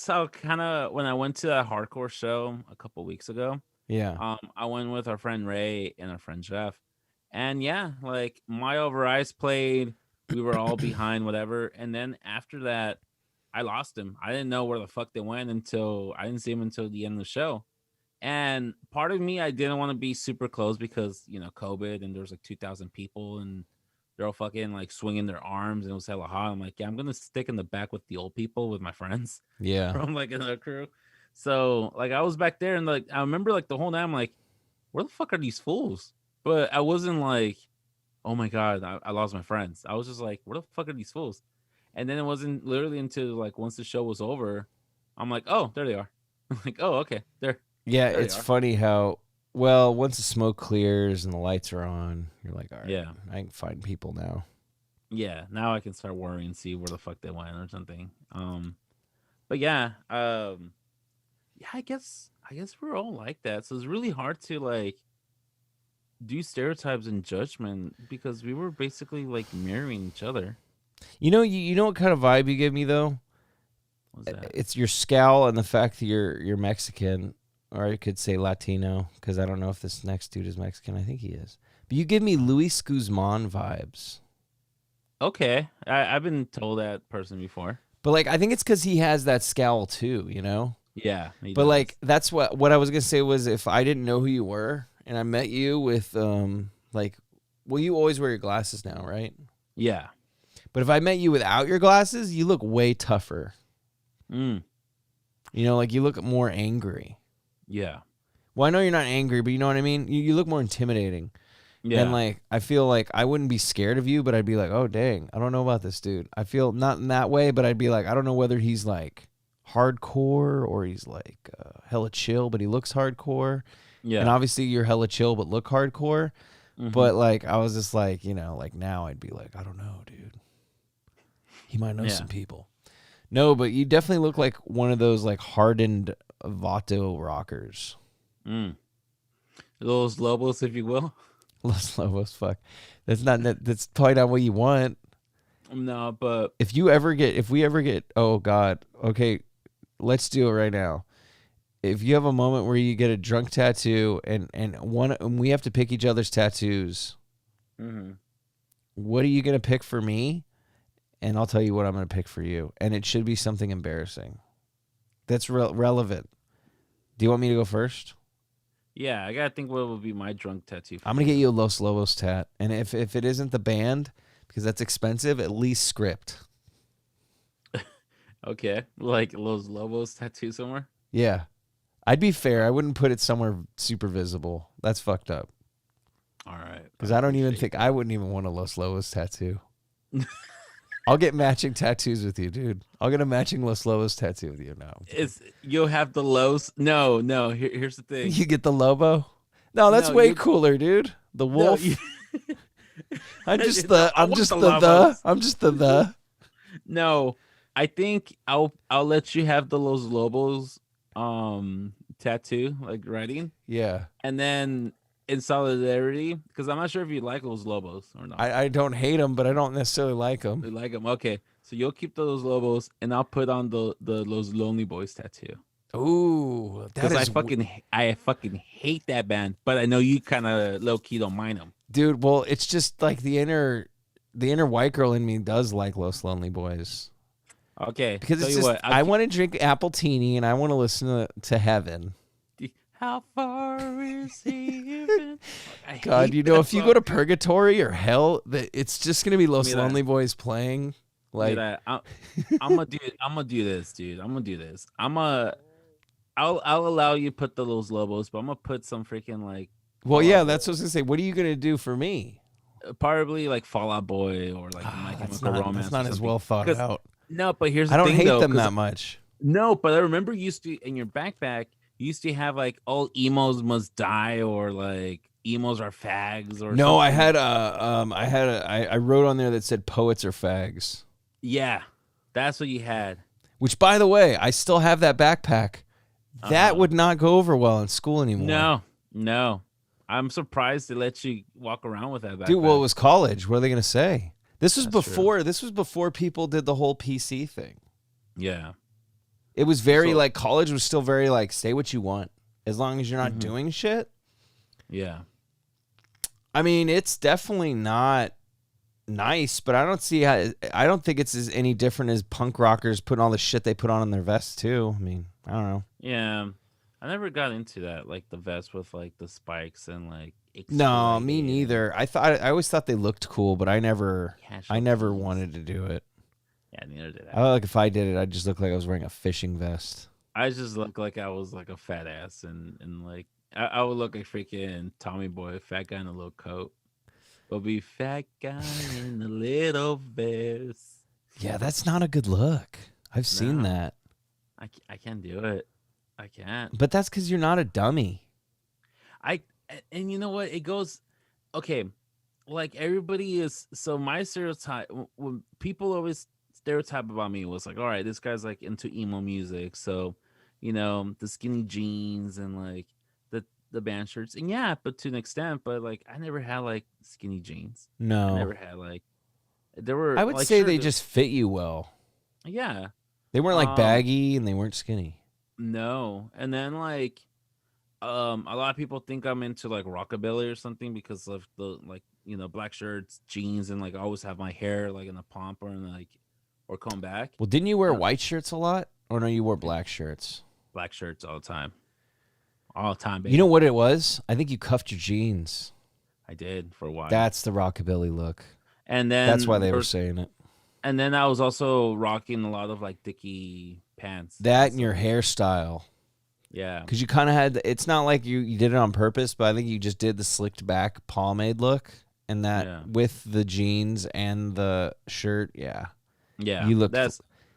how kind of when I went to that hardcore show a couple weeks ago. Yeah. I went with our friend Ray and our friend Jeff, and yeah, like My Over Ice played. We were all behind whatever, and then after that, I lost him. I didn't know where the fuck they went until I didn't see him until the end of the show. And part of me, I didn't want to be super close because COVID, and there was like 2,000 people, and they're all fucking like swinging their arms, and it was hella hot. I'm like, yeah, I'm gonna stick in the back with the old people with my friends Yeah. from like another crew. So like I was back there, and like I remember like the whole night I'm like, where the fuck are these fools? But I wasn't like, oh my god, I lost my friends. I was just like, where the fuck are these fools? And then it wasn't literally until like once the show was over, I'm like, oh, there they are. I'm like, oh, okay, Yeah, there they it's are. funny how well once the smoke clears and the lights are on, you're like, all right, Yeah. I can find people now. Yeah, now I can start worrying and see where the fuck they went or something. But yeah, yeah, I guess we're all like that. So it's really hard to like do stereotypes and judgment because we were basically like mirroring each other. You know what kind of vibe you give me though? What's that? It's your scowl and the fact that you're Mexican, or I could say Latino, because I don't know if this next dude is Mexican. I think he is. But you give me Luis Guzman vibes. Okay, I've been told that person before. But like, I think it's because he has that scowl too, you know. Yeah, he But does. like, that's what I was gonna say was, if I didn't know who you were and I met you with like, well, you always wear your glasses now, right? Yeah. But if I met you without your glasses, you look way tougher. Mm. You know, like you look more angry. Yeah. Well, I know you're not angry, but you know what I mean? You look more intimidating. Yeah. And like, I feel like I wouldn't be scared of you, but I'd be like, oh, dang, I don't know about this dude. I feel not in that way, but I'd be like, I don't know whether he's like hardcore or he's like hella chill, but he looks hardcore. Yeah. And obviously you're hella chill, but look hardcore. Mm-hmm. But like, I was just like, you know, like now I'd be like, I don't know, dude. He might know some people. No, but you definitely look like one of those like hardened Vato rockers. Mm. Those Lobos, if you will. Los Lobos, fuck. That's probably not what you want. No, but If we ever get, oh God, okay, let's do it right now. If you have a moment where you get a drunk tattoo and we have to pick each other's tattoos, what are you gonna pick for me? And I'll tell you what I'm gonna pick for you, and it should be something embarrassing. That's relevant. Do you want me to go first? Yeah, I gotta think what would be my drunk tattoo. I'm gonna get you a Los Lobos tat, and if it isn't the band, because that's expensive, at least script. Okay, like Los Lobos tattoo somewhere. Yeah, I'd be fair. I wouldn't put it somewhere super visible. That's fucked up. All right, because I don't even think I wouldn't even want a Los Lobos tattoo. I'll get matching tattoos with you, dude. I'll get a matching Los Lobos tattoo with you now. You'll have the Los. No. Here's the thing. You get the Lobo. No, that's way cooler, dude. The wolf. No, I'm just the. No, I think I'll let you have the Los Lobos tattoo, like writing. Yeah. And then in solidarity, because I'm not sure if you like Los Lobos or not. I don't hate them, but I don't necessarily like them. You like them, okay. So you'll keep those Lobos, and I'll put on the Los Lonely Boys tattoo. Ooh, because I fucking hate that band, but I know you kind of low key don't mind them, dude. Well, it's just like the inner white girl in me does like Los Lonely Boys. Okay, because it's just I want to drink Appletini and I want to listen to Heaven. How far is heaven? God, you know, if you go to purgatory or hell, it's just gonna be Los Lonely Boys playing. Like, I'm gonna do this, dude. I'm gonna do this. I'll allow you to put the Los Lobos, but I'm gonna put some freaking like. Well, yeah, that's what I was gonna say. What are you gonna do for me? Probably like Fall Out Boy or like My Chemical Romance. That's not as well thought out. No, but here's the thing. I don't hate them that much. No, but I remember you used to in your backpack. You used to have like all emos must die or like emos are fags or. No, something. I wrote on there that said poets are fags. Yeah, that's what you had. Which, by the way, I still have that backpack. That would not go over well in school anymore. No. I'm surprised they let you walk around with that backpack. Dude, well, it was college. What are they going to say? This was True. This was before people did the whole PC thing. Yeah. It was very like college was still very like say what you want as long as you're not doing shit. Yeah. I mean, it's definitely not nice, but I don't think it's as any different as punk rockers putting all the shit they put on their vests too. I mean, I don't know. Yeah. I never got into that, like the vest with like the spikes and like. No, me neither. I always thought they looked cool, but I never wanted to do it. Yeah, neither did I. I like if I did it, I'd just look like I was wearing a fishing vest. I just look like I was like a fat ass and like I would look like freaking Tommy Boy, fat guy in a little coat. But be fat guy in a little vest. Yeah, that's not a good look. I've seen that. I can't do it. I can't. But that's because you're not a dummy. And you know what? It goes, okay, like everybody is, so my stereotype, when people always stereotype about me was like, all right, this guy's like into emo music. So, you know, the skinny jeans and like the band shirts. And yeah, but to an extent, but like I never had like skinny jeans. No. I never had like, there were. I would say they just fit you well. Yeah. They weren't like baggy and they weren't skinny. No. And then like a lot of people think I'm into like rockabilly or something because of the like, black shirts, jeans, and like I always have my hair like in a pomp or comb back. Well, didn't you wear white shirts a lot? Or no, you wore black shirts? Black shirts all the time. All the time, baby. You know what it was? I think you cuffed your jeans. I did for a while. That's the rockabilly look. And then that's why they were saying it. And then I was also rocking a lot of like dicky pants. That and your hairstyle. Yeah. Because you kind of had, it's not like you did it on purpose, but I think you just did the slicked back pomade look. And that with the jeans and the shirt, Yeah. You look,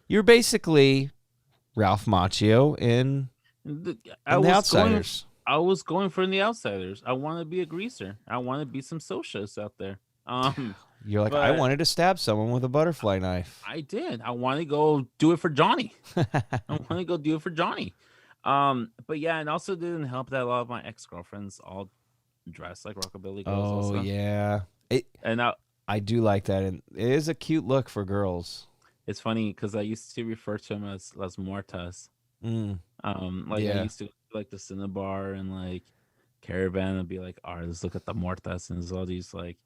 you're basically Ralph Macchio in The Outsiders. I was going for The Outsiders. I want to be a greaser. I want to be some socialists out there. You're like, I wanted to stab someone with a butterfly knife. I did. I want to go do it for Johnny. But yeah, and also didn't help that a lot of my ex-girlfriends all dressed like rockabilly girls. Oh, yeah. I do like that. And it is a cute look for girls. It's funny because I used to refer to him as Las Muertas. I used to like the Cinnabar and like Caravan and be like, all right, let's look at the Muertas, and there's all these like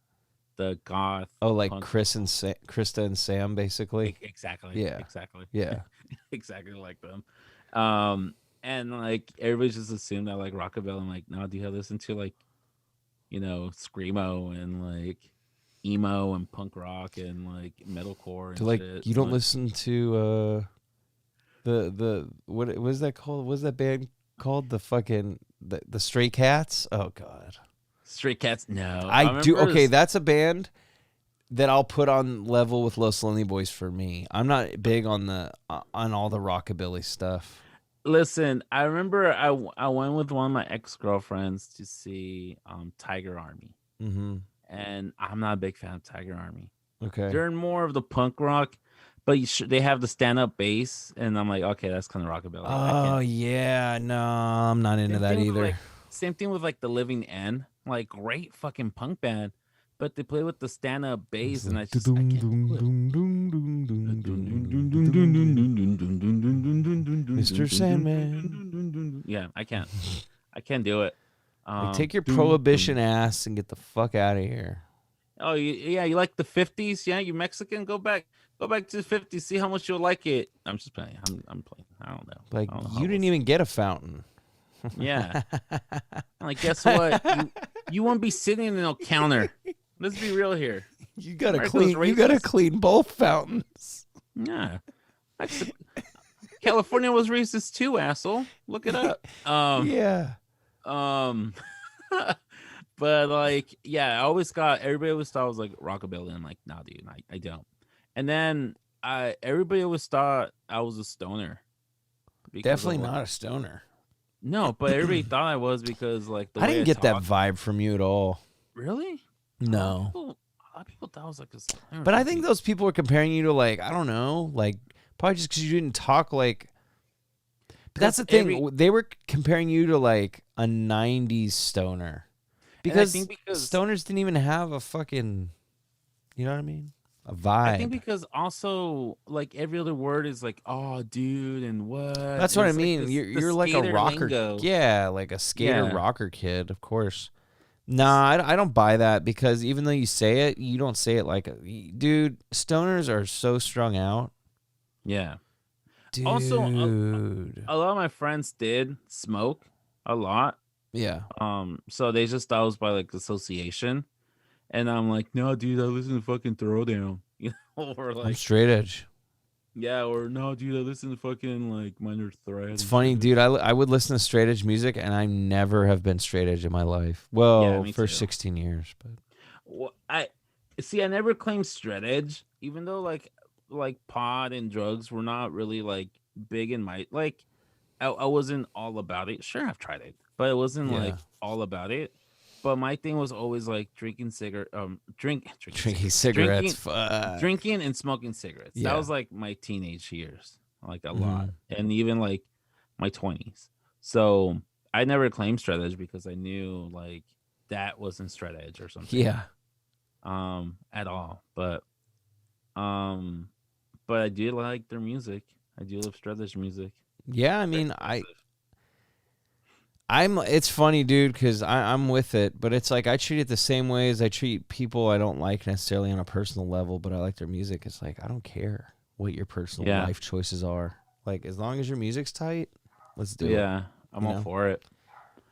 the goth. Oh, like Krista and Sam, basically. Exactly. Yeah. Exactly. Yeah. Exactly like them. And like everybody just assumed that like rockabilly. I'm like, no, do you listen to like, screamo and like emo and punk rock and like metalcore and shit. You don't listen to the what was that called? What was that band called? The fucking the Stray Cats? Oh God. Stray Cats? No. I do. Okay, that's a band that I'll put on level with Los Lonely Boys for me. I'm not big on all the rockabilly stuff. Listen, I remember I went with one of my ex-girlfriends to see Tiger Army. Mm-hmm. And I'm not a big fan of Tiger Army. Okay. They're more of the punk rock, but they have the stand-up bass, and I'm like, okay, that's kind of rockabilly. Oh, yeah. No, I'm not into that either. Same thing with like The Living End. Like, great fucking punk band, but they play with the stand-up bass, and I just, I can't do it. Mr. Sandman. Yeah, I can't. I can't do it. Take your prohibition ass and get the fuck out of here. Oh, yeah, you like the 50s? Yeah, you Mexican? Go back to the 50s. See how much you'll like it. I'm just playing. I'm playing. I don't know. Like, you didn't even get a fountain. Yeah. Like, guess what? You won't be sitting in no counter. Let's be real here. You gotta clean both fountains. Yeah. California was racist too, asshole. Look it up. Yeah. But like, yeah, everybody always thought I was like rockabilly. I'm like, nah, dude, I don't. And then everybody always thought I was a stoner. Definitely not a stoner. No, but everybody thought I was because like I didn't get that vibe from you at all. Really? No. A lot of people thought I was like a stoner. But I think those people were comparing you to like, I don't know, like probably just because you didn't talk like. But that's the thing. They were comparing you to like a 90s stoner. Because stoners didn't even have a fucking, you know what I mean? A vibe. I think because also like every other word is like, oh, dude, and what? That's what I mean. Like you're like a rocker. Lingo. Yeah, like a skater rocker kid, of course. Nah, I don't buy that because even though you say it, you don't say it like, dude, stoners are so strung out. Yeah. Dude. Also, a lot of my friends did smoke a lot. Yeah. So they just thought it was by like association. And I'm like, no, dude, I listen to fucking Throwdown. Or like I'm straight edge. Yeah, or no, dude, I listen to fucking like Minor Threat. It's funny, dude. I would listen to straight edge music, and I never have been straight edge in my life. Well, for 16 years, but well, I never claimed straight edge, even though like pot and drugs were not really like big in my like. I wasn't all about it. Sure, I've tried it, but it wasn't like all about it. But my thing was always like drinking cigarettes. Drinking and smoking cigarettes. Yeah. That was like my teenage years, like a lot, and even like my 20s. So I never claimed straight edge because I knew like that wasn't straight edge or something. Yeah. At all, but I did like their music. I do love Struthers music. Yeah, I mean, it's funny, dude, because I'm with it, but it's like I treat it the same way as I treat people I don't like necessarily on a personal level, but I like their music. It's like I don't care what your personal life choices are. Like as long as your music's tight, let's do it. Yeah, I'm all for it.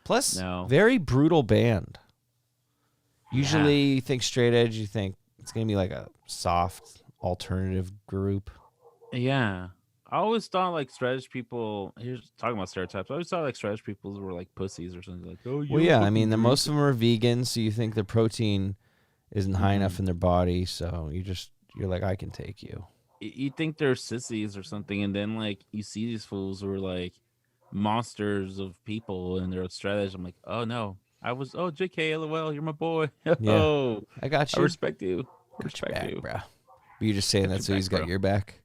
Plus, very brutal band. Usually, you think straight edge, you think it's gonna be like a soft alternative group. Yeah. I always thought like straight people. Here's talking about stereotypes. I always thought like straight people were like pussies or something. Like, oh, well, yeah. I mean, most of them are vegans, so you think their protein isn't high enough in their body, so you're like, I can take you. You think they're sissies or something, and then like you see these fools who are like monsters of people, and they're straight edge. I'm like, oh no, JK, LOL, you're my boy. Yeah, I got you. I respect you. Respect you, bro. You're just saying that so he's got your back.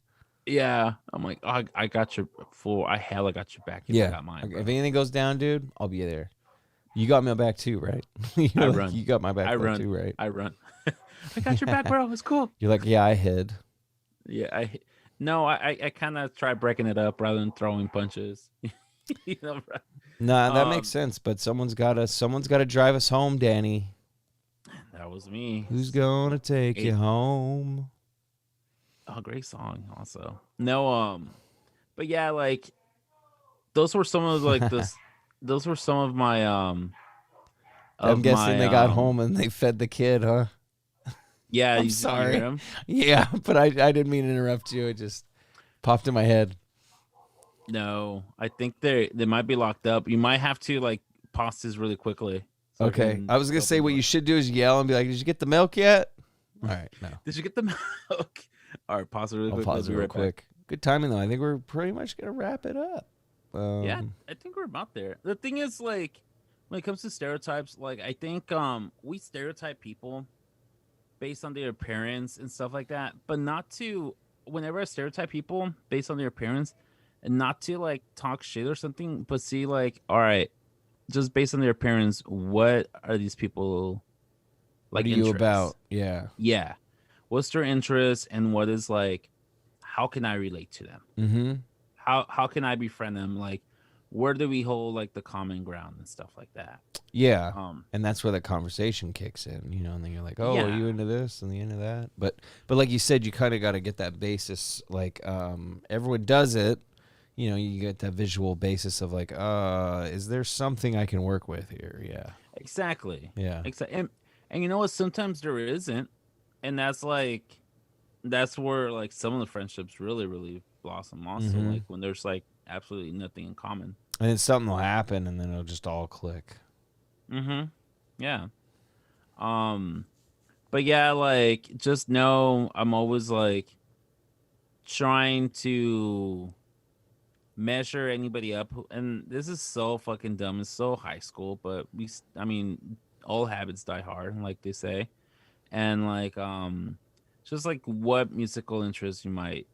Yeah, I'm like, oh, I got your full. I hella got your back. I got mine. If anything goes down, dude, I'll be there. You got my back too, right? I run. You got my back too, right? I run. I got your back, bro. It's cool. You're like, yeah, I hid. Yeah, I kind of try breaking it up rather than throwing punches. Nah, that makes sense. But someone's got to drive us home, Danny. That was me. Who's gonna take you home? Oh, great song. Also, no, but yeah, like those were some of like this. Those were some of my I'm guessing they got home and they fed the kid, huh? Yeah, I'm sorry. Yeah, but I didn't mean to interrupt you. It just popped in my head. No, I think they might be locked up. You might have to like pause this really quickly. So okay, I was gonna say what you should do is yell and be like, "Did you get the milk yet?" All right, no. Did you get the milk? All right, pause it really quick. Pause it real quick. Good timing though. I think we're pretty much gonna wrap it up. Yeah, I think we're about there. The thing is, like, when it comes to stereotypes, like I think we stereotype people based on their appearance and stuff like that, but not to. Whenever I stereotype people based on their appearance, and not to like talk shit or something, but see like, all right, just based on their appearance, what are these people like? What are you about? Yeah. Yeah. What's their interest and what is like, how can I relate to them? Mm-hmm. How can I befriend them? Like, where do we hold like the common ground and stuff like that? Yeah. And that's where the conversation kicks in, you know, and then you're like, oh, are you into this and the into that? But like you said, you kind of got to get that basis. Like, everyone does it. You know, you get that visual basis of like, is there something I can work with here? Yeah. Exactly. Yeah. And you know what? Sometimes there isn't. And that's where like some of the friendships really, really blossom also. Mm-hmm. Like when there's like absolutely nothing in common. And then something will happen and then it'll just all click. Mm-hmm. Yeah. But yeah, like just know I'm always like trying to measure anybody up, and this is so fucking dumb. It's so high school, but all habits die hard, like they say. And like just like what musical interests you might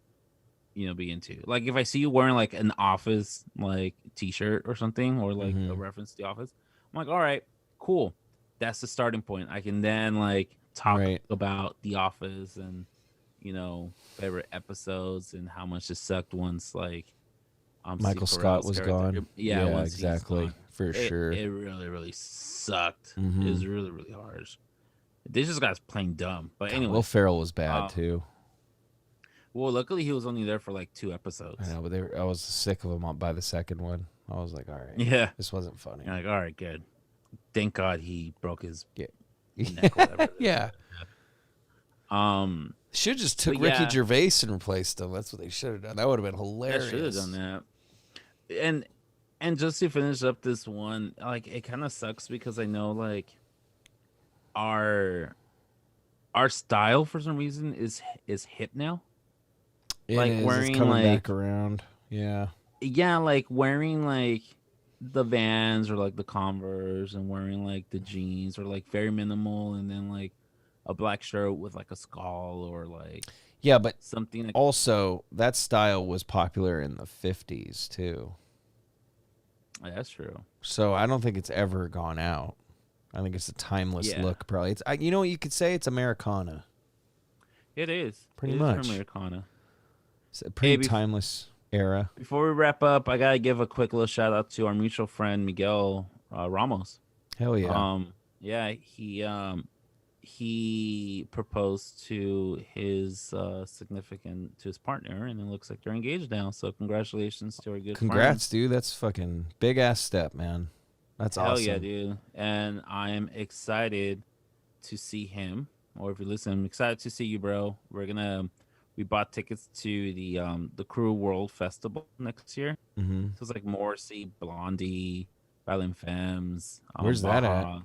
be into. Like if I see you wearing like an Office like t-shirt or something, or like a reference to The Office, I'm like, all right, cool, that's the starting point. I can then like talk about The Office and favorite episodes and how much it sucked once like Michael Scott was gone. Yeah, exactly, for sure. It really, really sucked. It was really, really harsh. This just got playing dumb. But anyway, Will Ferrell was bad too. Well, luckily he was only there for like 2 episodes. I know, but I was sick of him by the second one. I was like, all right, yeah, this wasn't funny. You're like, all right, good. Thank God he broke his neck. Or whatever. Yeah. Should just took Ricky Gervais and replaced him. That's what they should have done. That would have been hilarious. They should have done that. And just to finish up this one, like it kind of sucks because I know like our style for some reason is hip now. Wearing it's coming back around. Yeah. Yeah, like wearing like the Vans or like the Converse and wearing like the jeans or like very minimal and then like a black shirt with like a skull or like but something like also that style was popular in the 50s too. That's true. So I don't think it's ever gone out. I think it's a timeless look probably. It's you know what you could say, it's Americana. It is. Pretty much Americana. It's a pretty timeless era. Before we wrap up, I gotta give a quick little shout out to our mutual friend Miguel Ramos. Hell yeah. Yeah, he proposed to his significant to his partner, and it looks like they're engaged now. So congratulations to our good friend. Congrats, dude. That's fucking big ass step, man. That's Hell yeah, awesome. dude! And I'm excited to see him. Or if you listen, I'm excited to see you, bro. We bought tickets to the Crew World Festival next year. Mm-hmm. So it's like Morrissey, Blondie, Violin Femmes, Where's that at? Baja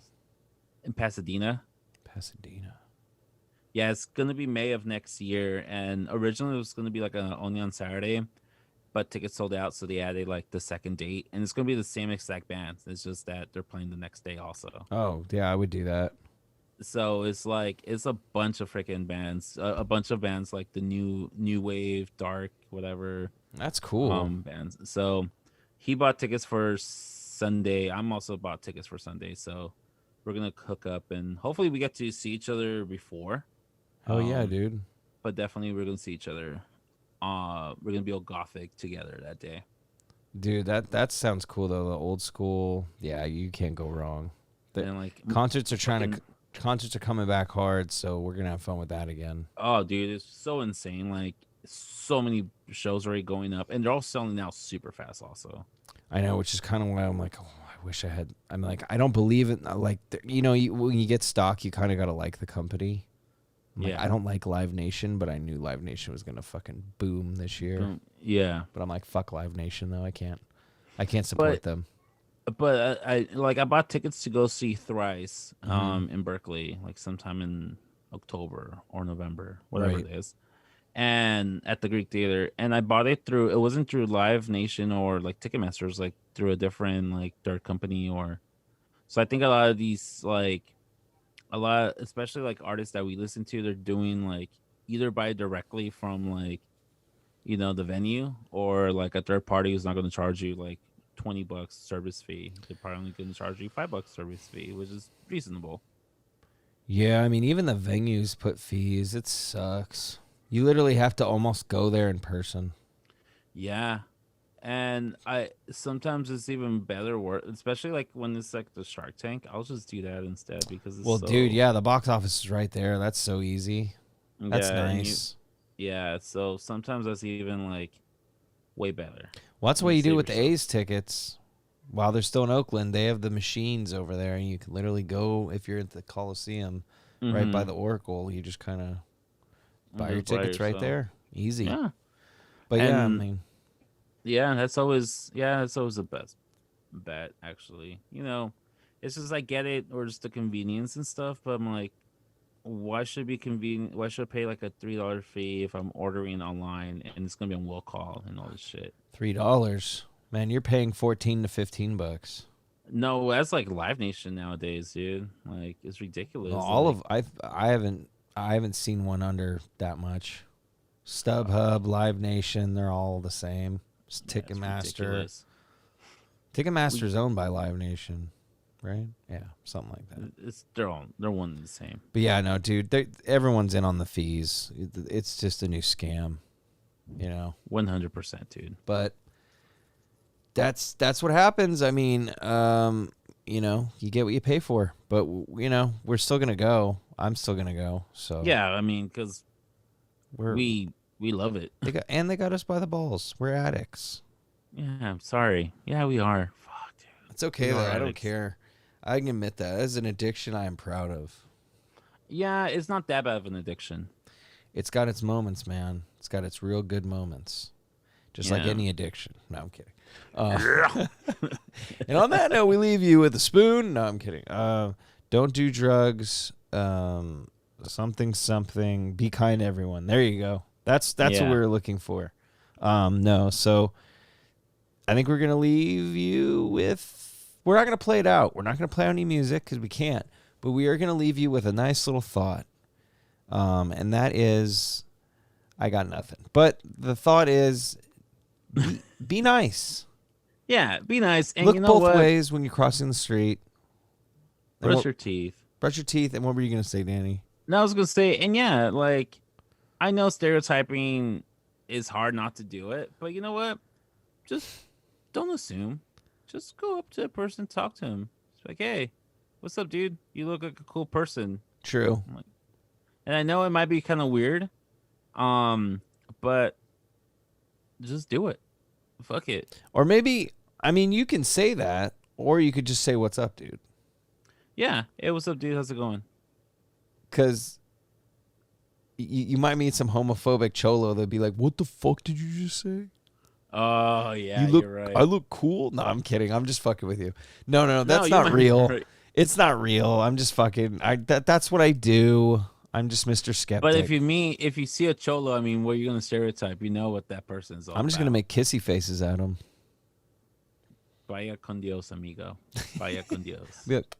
in Pasadena. Pasadena. Yeah, it's gonna be May of next year, and originally it was gonna be like only on Saturday, but tickets sold out, so they added like the second date, and it's gonna be the same exact bands. It's just that they're playing the next day also. Oh, yeah, I would do that. So it's like it's a bunch of freaking bands, a bunch of bands like the new wave, dark, whatever, That's cool. bands. So he bought tickets for Sunday. I'm also bought tickets for Sunday, so we're gonna hook up and hopefully we get to see each other before. Hell yeah, Um, dude. but definitely we're gonna see each other. We're gonna be all gothic together that day. Dude, that sounds cool though. The old school. Yeah, you can't go wrong. The And like concerts are fucking, concerts are coming back hard, so we're gonna have fun with that again. oh dude, it's so insane. Like so many shows already going up, and they're all selling out super fast. Also, I know, which is kind of why I'm like, oh, I wish I had. I'm like, I don't believe it. Like, when you get stock, you kind of gotta like the company. I'm like, yeah, I don't like Live Nation, but I knew Live Nation was gonna fucking boom this year. yeah. But I'm like, fuck Live Nation though. I can't support But them. I bought tickets to go see Thrice Mhm. in Berkeley like sometime in October or November, whatever Right. it is. And at the Greek Theater, and I bought it through. It wasn't through Live Nation or like Ticketmaster. It was like through a different like third company or. So I think a lot of these like especially like artists that we listen to, they're doing like either buy directly from like the venue or like a third party who's not going to charge you like $20 service fee. They're probably only going to charge you $5 service fee, which is reasonable. Yeah, I mean, even the venues put fees. It sucks. You literally have to almost go there in person. Yeah. And I sometimes it's even better work, especially like when it's like the Shark Tank. I'll just do that instead because it's Well, dude, so yeah, the box office is right there. That's so easy. That's yeah, and nice. so sometimes that's even like way better. Well, that's And what you you do save with the yourself. A's tickets. While they're still in Oakland, they have the machines over there, and you can literally go if you're at the Coliseum, right by Mm-hmm. the Oracle. You just kind of buy your Just by tickets right yourself. there, easy. Yeah. But yeah, I And mean, that's always the best bet actually. It's just like get it or just the convenience and stuff, but I'm like why should it be convenient? Why should I pay like a $3 fee if I'm ordering online and it's gonna be on will call and all this shit? $3, man, you're paying 14 to $15. No, that's like Live Nation nowadays, dude. Like it's Well, ridiculous. all Like of I haven't seen one under that much. StubHub, Live Nation, they're all the same. It's yeah, it's Ticketmaster. ridiculous. Ticketmaster We is owned by Live Nation, right? Yeah, something like that. they're one and the same. But yeah, no, dude, everyone's in on the fees. It's just a new scam, you know. 100%, dude. But that's what happens. I mean, you get what you pay for. But we're still gonna go. I'm still gonna go. So Yeah, I mean, because we're we love it. they got us by the balls. We're addicts. Yeah, I'm sorry. Yeah, we are. Fuck, dude. It's okay We though. are I don't addicts. care. I can admit that as an addiction, I am proud of. Yeah, it's not that bad of an addiction. It's got its moments, man. It's got its real good moments. Just like Yeah. any addiction. No, I'm kidding. And on that note, we leave you with a spoon. No, I'm kidding. Don't do drugs. Something. Be kind to everyone. There you go. That's what Yeah. we were looking for. No, so I think we're gonna leave you with. We're not gonna play it out. We're not gonna play any music because we can't. But we are gonna leave you with a nice little thought. And that is, I got nothing. But the thought is, be nice. Yeah, be nice. And Look you know both what? ways when you're crossing the street. And Brush your teeth. brush your teeth. And what were you gonna say, Danny? No, I was gonna say, and yeah, like I know stereotyping it's hard not to do it. But you know what? Just don't assume. Just go up to a person, talk to him. It's like, hey, what's up, dude? You look like a cool person. True. Like, and I know it might be kind of weird, but just do it. Fuck it. Or maybe, I mean, you can say that, or you could just say, "What's up, dude?" Yeah. Hey, what's up, dude? How's it going? Because you might meet some homophobic cholo that'd be like, "What the fuck did you just say?" Oh yeah, you're right. I look cool. No, I'm kidding. I'm just fucking with you. No, that's not real. Right. It's not real. I'm just fucking. That's what I do. I'm just Mr. Skeptic. But if you see a cholo, I mean, what are you gonna stereotype? You know what that person's all I'm just gonna make kissy faces at him. Vaya con Dios, amigo. Vaya con Dios. Like,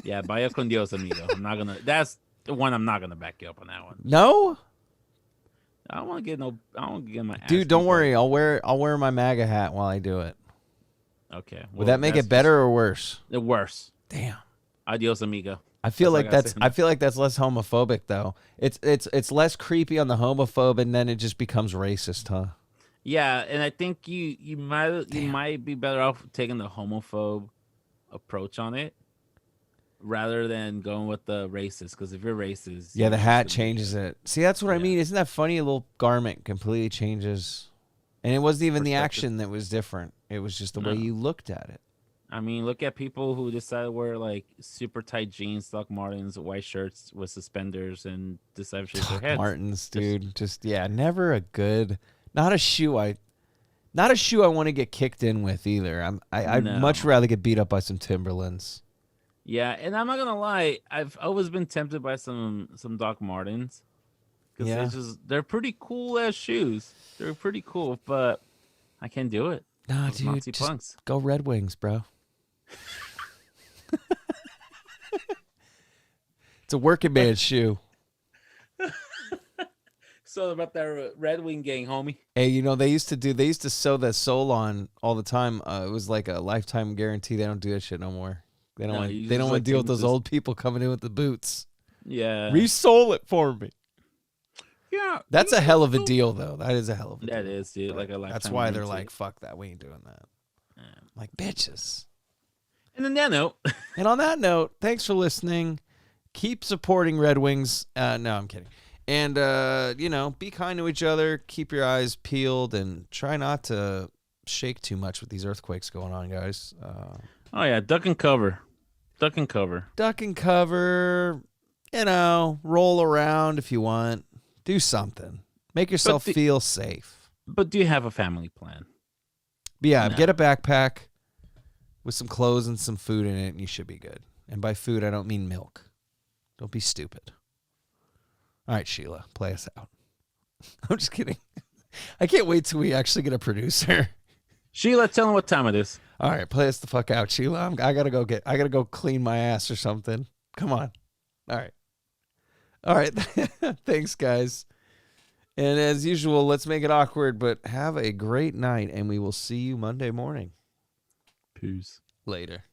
yeah, vaya con Dios, amigo. I'm not gonna. That's the one. I'm not gonna back you up on that one. No. I don't want to get I don't want to get my. Dude, don't worry. I'll wear my MAGA hat while I do it. Okay. Well, would that make it better or worse? Worse. Damn. Adios, amigo. I feel like that's less homophobic though. It's less creepy on the homophobe, and then it just becomes racist, huh? Yeah, and I think you might be better off taking the homophobe approach on it rather than going with the racist. Because if you're racist, yeah, the hat changes it. See, that's what I mean. Isn't that funny? A little garment completely changes, and it wasn't even the action that was different. It was just the way you looked at it. I mean, look at people who decide to wear like super tight jeans, Doc Martens, white shirts with suspenders, and decide to shave their heads. Martens, dude. Just never a good. Not a shoe I want to get kicked in with either. I'd much rather get beat up by some Timberlands. Yeah, and I'm not gonna lie, I've always been tempted by some Doc Martens because they're pretty cool as shoes. They're pretty cool, but I can't do it. Nah, dude, Nazi just punks. Go Red Wings, bro. It's a working man's shoe. So about that Red Wing gang, homie. Hey, they used to sew that sole on all the time. It was like a lifetime guarantee. They don't do that shit no more. They don't want to deal with those old people coming in with the boots. Yeah. Resole it for me. Yeah. That's a hell of a deal, though. That is a hell of a deal. That is, dude. Like a lifetime. That's why they're like, fuck that. We ain't doing that. Yeah. Like, bitches. And on that note. And on that note, thanks for listening. Keep supporting Red Wings. No, I'm kidding. And, be kind to each other. Keep your eyes peeled and try not to shake too much with these earthquakes going on, guys. Oh, yeah. Duck and cover. Duck and cover. Duck and cover. Roll around if you want. Do something. Make yourself feel safe. But do you have a family plan? Yeah, get a backpack with some clothes and some food in it, and you should be good. And by food, I don't mean milk. Don't be stupid. All right, Sheila, play us out. I'm just kidding. I can't wait till we actually get a producer. Sheila, tell them what time it is. All right, play us the fuck out, Sheila. I gotta go clean my ass or something. Come on. All right. Thanks, guys. And as usual, let's make it awkward, but have a great night, and we will see you Monday morning. Peace. Later.